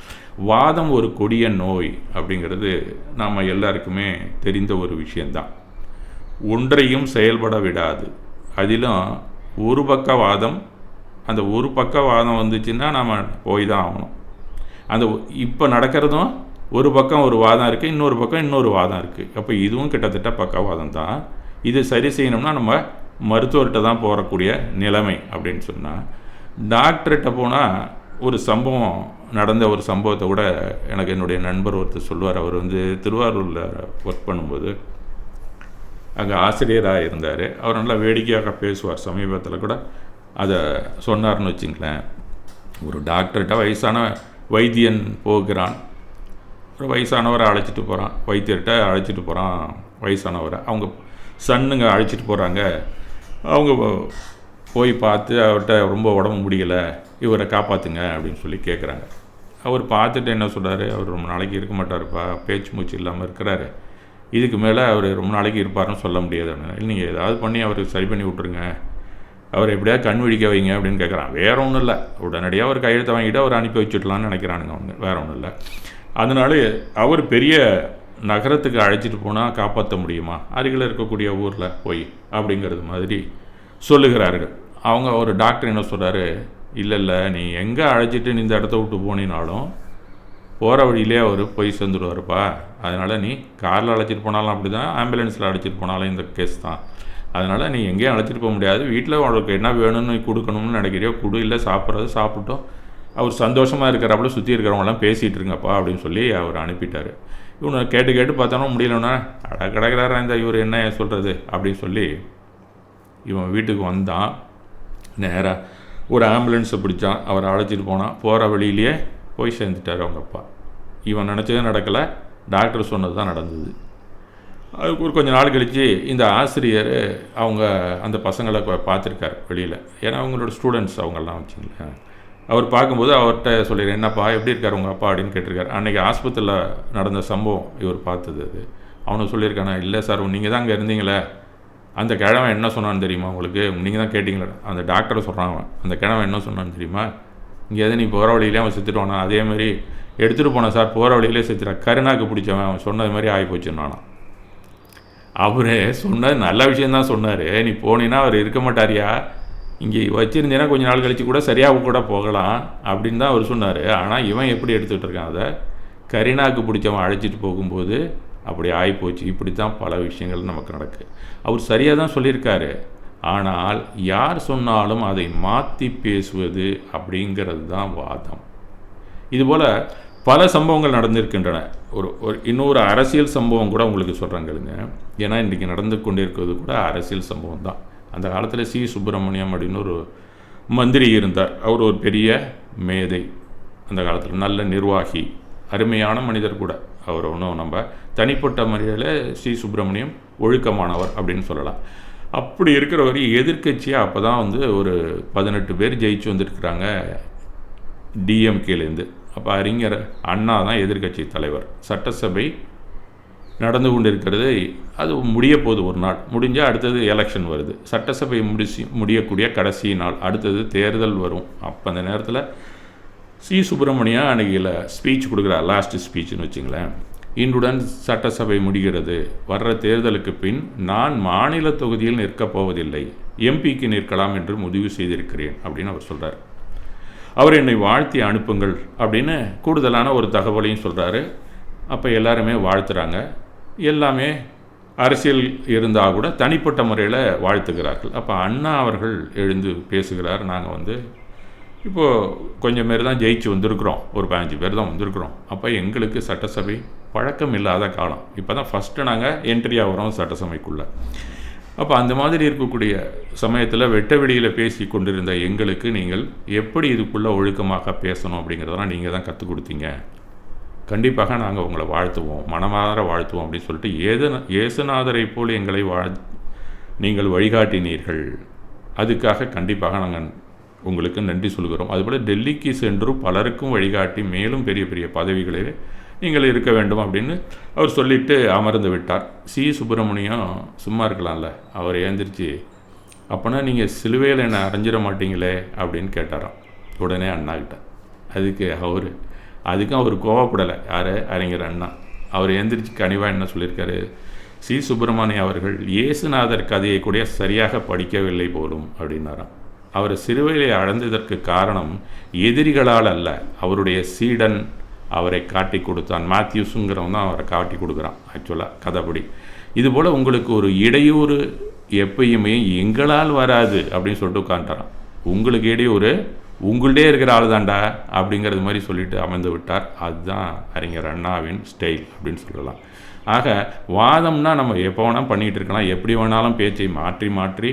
வாதம் ஒரு கொடிய நோய் அப்படிங்கிறது நம்ம எல்லாருக்குமே தெரிந்த ஒரு விஷயந்தான். ஒன்றையும் செயல்பட விடாது. அதிலும் ஒரு பக்கவாதம், அந்த ஒரு பக்கவாதம் வந்துச்சுன்னா நம்ம போய் தான் ஆகணும். அந்த இப்போ நடக்கிறதும் ஒரு பக்கம் ஒரு வாதம் இருக்குது, இன்னொரு பக்கம் இன்னொரு வாதம் இருக்குது. அப்போ இதுவும் கிட்டத்தட்ட பக்கவாதம் தான். இது சரி செய்யணும்னா நம்ம மருத்துவர்கிட்ட தான் போகக்கூடிய நிலைமை அப்படின்னு சொன்னால், டாக்டர்கிட்ட போனால் ஒரு சம்பவம் நடந்த ஒரு சம்பவத்தை கூட எனக்கு என்னுடைய நண்பர் ஒருத்தர் சொல்லுவார். அவர் திருவாரூரில் ஒர்க் பண்ணும்போது அங்கே ஆசிரியராக இருந்தார். அவர் நல்லா வேடிக்கையாக பேசுவார். சமீபத்தில் கூட அதை சொன்னார்னு வச்சுங்களேன். ஒரு டாக்டர்கிட்ட வயசான வைத்தியன் போகிறான். ஒரு வயசானவரை அழைச்சிட்டு போகிறான், வைத்தியர்கிட்ட அழைச்சிட்டு போகிறான் வயசானவரை. அவங்க சன்னுங்க அழைச்சிட்டு போகிறாங்க. அவங்க போய் பார்த்து அவர்கிட்ட ரொம்ப உடம்பு முடியலை, இவரை காப்பாற்றுங்க அப்படின்னு சொல்லி கேட்குறாங்க. அவர் பார்த்துட்டு என்ன சொல்கிறாரு, அவர் ரொம்ப நாளைக்கு இருக்க மாட்டார்ப்பா, பேச்சு மூச்சு இல்லாமல் இருக்கிறாரு, இதுக்கு மேலே அவர் ரொம்ப நாளைக்கு இருப்பார்னு சொல்ல முடியாது அப்படின்னு. இல்லை, நீங்கள் ஏதாவது பண்ணி அவருக்கு சரி பண்ணி விட்ருங்க, அவர் எப்படியாவது கண் விழிக்க வைங்க அப்படின்னு கேட்குறான். வேறு ஒன்றும் இல்லை, உடனடியாக அவர் கையெழுத்தை வாங்கிட்டு அவர் அனுப்பி வச்சுடலான்னு நினைக்கிறானுங்க அவங்க, வேறு ஒன்றும் இல்லை. அதனால அவர் பெரிய நகரத்துக்கு அழைச்சிட்டு போனால் காப்பாற்ற முடியுமா, அருகில் இருக்கக்கூடிய ஊரில் போய் அப்படிங்கிறது மாதிரி சொல்லுகிறார்கள். அவங்க ஒரு டாக்டர் என்ன சொல்கிறாரு, இல்லை நீ எங்கே அழைச்சிட்டு நீ இந்த இடத்த விட்டு போனினாலும் போகிற வழியிலே அவர் போய் சேர்ந்துடுவார்ப்பா. அதனால் நீ காரில் அழைச்சிட்டு போனாலும் அப்படி தான், ஆம்புலன்ஸில் அழைச்சிட்டு போனாலும் இந்த கேஸ் தான். அதனால் நீ எங்கேயும் அழைச்சிட்டு போக முடியாது. வீட்டில் அவருக்கு என்ன வேணும்னு கொடுக்கணும்னு நினைக்கிறியோ கொடு, இல்லை சாப்பிட்றது சாப்பிட்டோம், அவர் சந்தோஷமாக இருக்கிறப்பல சுற்றி இருக்கிறவங்களாம் பேசிகிட்டு இருங்கப்பா அப்படின்னு சொல்லி அவர் அனுப்பிட்டார். இவனை கேட்டு பார்த்தாலும் முடியலன்னா கிடக்கிறாரா இந்த இவர் என்ன சொல்கிறது அப்படின்னு சொல்லி இவன் வீட்டுக்கு வந்தான். நேராக ஒரு ஆம்புலன்ஸை பிடிச்சான், அவரை அழைச்சிட்டு போனான். போகிற வழியிலேயே போய் சேர்ந்துட்டார் அவங்க அப்பா. இவன் நினச்சதே நடக்கலை, டாக்டர் சொன்னது தான் நடந்தது. அதுக்கு ஒரு கொஞ்சம் நாள் கழித்து இந்த ஆசிரியர் அவங்க அந்த பசங்களை பார்த்துருக்கார் வெளியில். ஏன்னா அவங்களோட ஸ்டூடெண்ட்ஸ் அவங்கெல்லாம் வச்சுங்களேன். அவர் பார்க்கும்போது அவர்கிட்ட சொல்லிடுறேன், என்னப்பா எப்படி இருக்கார் உங்கள் அப்பா அப்படின்னு கேட்டிருக்காரு. அன்றைக்கி ஆஸ்பத்திரியில் நடந்த சம்பவம் இவர் பார்த்தது. அது அவனுக்கு சொல்லியிருக்கானா, இல்லை சார் நீங்கள் தான் அங்கே இருந்தீங்களே, அந்த கிழவன் என்ன சொன்னான்னு தெரியுமா உங்களுக்கு, நீங்கள் தான் கேட்டிங்களே, அந்த டாக்டரை சொல்கிறான் அவன், அந்த கிழவன் என்ன சொன்னான்னு தெரியுமா, இங்கே எது நீ போகிற வழியிலே அவன் செத்துட்டுவானா, அதேமாதிரி எடுத்துகிட்டு போனேன் சார், போகிற வழியிலே செத்துட்டான், கருணாக்கு பிடிச்சவன், அவன் சொன்னது மாதிரி ஆகி போச்சுன்னானா. அவரே சொன்னது நல்ல விஷயந்தான் சொன்னார், நீ போனீன்னா அவர் இருக்க மாட்டாரியா, இங்கே வச்சுருந்தேன்னா கொஞ்சம் நாள் கழித்து கூட சரியாக கூட போகலாம் அப்படின்னு தான் அவர் சொன்னார். ஆனால் இவன் எப்படி எடுத்துகிட்டு இருக்கான், அதை கரீனாவுக்கு பிடிச்சவன் அழைச்சிட்டு போகும்போது அப்படி ஆகிப்போச்சு. இப்படி தான் பல விஷயங்கள் நமக்கு நடக்குது. அவர் சரியாக தான் சொல்லியிருக்காரு, ஆனால் யார் சொன்னாலும் அதை மாற்றி பேசுவது அப்படிங்கிறது தான் வாதம். இதுபோல் பல சம்பவங்கள் நடந்திருக்கின்றன. ஒரு இன்னொரு அரசியல் சம்பவம் கூட உங்களுக்கு சொல்கிறாங்களுங்க. ஏன்னா இன்றைக்கி நடந்து கொண்டிருக்கிறது கூட அரசியல் சம்பவம் தான். அந்த காலத்தில் சி சுப்பிரமணியம் அப்படின்னு ஒரு மந்திரி இருந்தார். அவர் ஒரு பெரிய மேதை, அந்த காலத்தில் நல்ல நிர்வாகி, அருமையான மனிதர் கூட. அவர் ஒன்றும் நம்ம தனிப்பட்ட முறையில் சி சுப்பிரமணியம் ஒழுக்கமானவர் அப்படின்னு சொல்லலாம். அப்படி இருக்கிறவர் எதிர்கட்சியாக அப்போ தான் ஒரு 18 பேர் ஜெயிச்சு வந்திருக்கிறாங்க டிஎம்கேலேருந்து. அப்போ அறிஞர் அண்ணா தான் எதிர்கட்சி தலைவர். சட்டசபை நடந்து கொண்டு இருக்கிறது, அது முடிய போகுது. ஒரு நாள் முடிஞ்சால் அடுத்தது எலெக்ஷன் வருது. சட்டசபை முடியக்கூடிய கடைசி நாள், அடுத்தது தேர்தல் வரும். அப்போ அந்த நேரத்தில் சி சுப்பிரமணியம் அன்றைக்கில் ஸ்பீச் கொடுக்குறார், லாஸ்ட் ஸ்பீச்சுன்னு வச்சுங்களேன். இன்றுடன் சட்டசபை முடிகிறது, வர்ற தேர்தலுக்கு பின் நான் மாநில தொகுதியில் நிற்கப் போவதில்லை, எம்பிக்கு நிற்கலாம் என்று முடிவு செய்திருக்கிறேன் அப்படின்னு அவர் சொல்கிறார். அவர் என்னை வாழ்த்தி அனுப்புங்கள் அப்படின்னு கூடுதலான ஒரு தகவலையும் சொல்கிறாரு. அப்போ எல்லாருமே வாழ்த்துறாங்க. எல்லாமே அரசியல் இருந்தால் கூட தனிப்பட்ட முறையில் வாழ்த்துக்கிறார்கள். அப்போ அண்ணா அவர்கள் எழுந்து பேசுகிறார், நாங்கள் இப்போது கொஞ்சம் பேர் தான் ஜெயிச்சு வந்திருக்கிறோம், ஒரு 15 பேர் தான் வந்திருக்கிறோம். அப்போ எங்களுக்கு சட்டசபை பழக்கம் இல்லாத காலம், இப்போ தான் ஃபஸ்ட்டு நாங்கள் என்ட்ரி ஆகிறோம் சட்டசபைக்குள்ளே. அப்போ அந்த மாதிரி இருக்கக்கூடிய சமயத்தில் வெட்ட வெளியில் பேசி கொண்டிருந்த எங்களுக்கு நீங்கள் எப்படி இதுக்குள்ளே ஒழுக்கமாக பேசணும் அப்படிங்கிறதெல்லாம் நீங்கள் தான் கற்றுக் கொடுத்தீங்க. கண்டிப்பாக நாங்கள் உங்களை வாழ்த்துவோம், மனமாற வாழ்த்துவோம் அப்படின்னு சொல்லிட்டு இயேசுநாதரை போல் எங்களை நீங்கள் வழிகாட்டினீர்கள். அதுக்காக கண்டிப்பாக நாங்கள் உங்களுக்கு நன்றி சொல்கிறோம். அதுபோல் டெல்லிக்கு சென்று பலருக்கும் வழிகாட்டி மேலும் பெரிய பெரிய பதவிகளில் நீங்கள் இருக்க வேண்டும் அப்படின்னு அவர் சொல்லிவிட்டு அமர்ந்து விட்டார். சி சுப்பிரமணியம் சும்மா இருக்கலாம்ல, அவர் ஏந்திரிச்சு, அப்போனா நீங்கள் சிலுவையில் என்னை அரைஞ்சிட மாட்டீங்களே அப்படின்னு கேட்டாராம் உடனே அண்ணாக்கிட்ட. அதுக்கும் அவர் கோவப்படலை, யார் அறிஞர் அண்ணா. அவர் ஏந்திரிச்சு கனிவாக என்ன சொல்லியிருக்காரு, சி. சுப்பிரமணியம் அவர்கள் இயேசுநாதர் கதையை கூட சரியாக படிக்கவில்லை போலும் அப்படின்னாராம். அவர் சிறுவையிலே அடைந்ததற்கு காரணம் எதிரிகளால் அல்ல, அவருடைய சீடன் அவரை காட்டி கொடுத்தான். மேத்யூஸுங்கிறவன் தான் அவரை காட்டி கொடுக்குறான் ஆக்சுவலாக கதைப்படி. இதுபோல் உங்களுக்கு ஒரு இடையூறு எப்பயுமே எங்களால் வராது அப்படின்னு சொல்லிட்டு உட்காந்துட்டாரான். உங்களுக்கு இடையூறு உங்கள்டே இருக்கிற ஆள் தாண்டா அப்படிங்கிறது மாதிரி சொல்லிட்டு அமர்ந்து விட்டார். அதுதான் அறிஞர் அண்ணாவின் ஸ்டைல் அப்படின்னு சொல்லலாம். ஆக வாதம்னா நம்ம எப்போ வேணாலும் பண்ணிகிட்டு இருக்கலாம், எப்படி வேணாலும் பேச்சை மாற்றி மாற்றி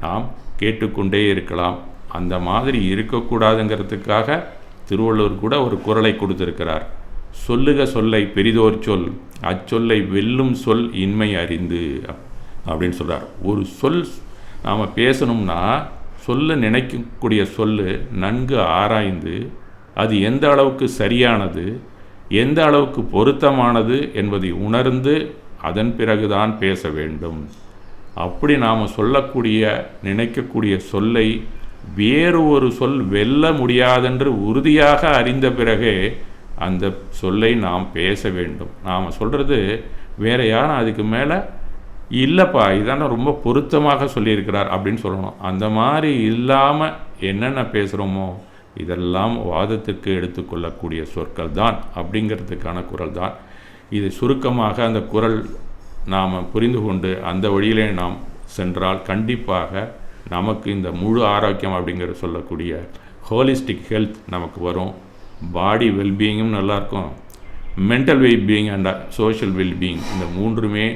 நாம் கேட்டுக்கொண்டே இருக்கலாம். அந்த மாதிரி இருக்கக்கூடாதுங்கிறதுக்காக திருவள்ளுவர் கூட ஒரு குறளை கொடுத்திருக்கிறார். சொல்லுக சொல்லை பெரிதோர் சொல், அச்சொல்லை வெல்லும் சொல் இன்மை அறிந்து அப்படின்னு சொல்கிறார். ஒரு சொல் நாம் பேசணும்னா சொல்ல நினைக்கக்கூடிய சொல் நன்கு ஆராய்ந்து அது எந்த அளவுக்கு சரியானது, எந்த அளவுக்கு பொருத்தமானது என்பதை உணர்ந்து அதன் பிறகுதான் பேச வேண்டும். அப்படி நாம் சொல்லக்கூடிய நினைக்கக்கூடிய சொல்லை வேறு ஒரு சொல் வெல்ல முடியாதென்று உறுதியாக அறிந்த பிறகே அந்த சொல்லை நாம் பேச வேண்டும். நாம் சொல்கிறது வேற யாரும் அதுக்கு மேலே இல்லைப்பா இதான ரொம்ப பொருத்தமாக சொல்லியிருக்கிறார் அப்படின்னு சொல்லணும். அந்த மாதிரி இல்லாமல் என்னென்ன பேசுகிறோமோ இதெல்லாம் வாதத்திற்கு எடுத்துக்கொள்ளக்கூடிய சொற்கள் தான் அப்படிங்கிறதுக்கான குறள் தான் இது. சுருக்கமாக அந்த குறள் நாம் புரிந்து கொண்டு அந்த வழியிலே நாம் சென்றால் கண்டிப்பாக நமக்கு இந்த முழு ஆரோக்கியம் அப்படிங்கிற சொல்லக்கூடிய ஹோலிஸ்டிக் ஹெல்த் நமக்கு வரும். பாடி வெல்பீயிங்கும் நல்லாயிருக்கும், mental wellbeing and social wellbeing இந்த மூன்றுமே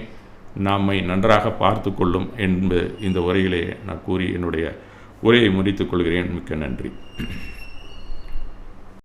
நம்மை நன்றாக பார்த்து கொள்ளும் என்பது இந்த உரையிலே நான் கூறி என்னுடைய உரையை முடித்துக் கொள்கிறேன். மிக்க நன்றி.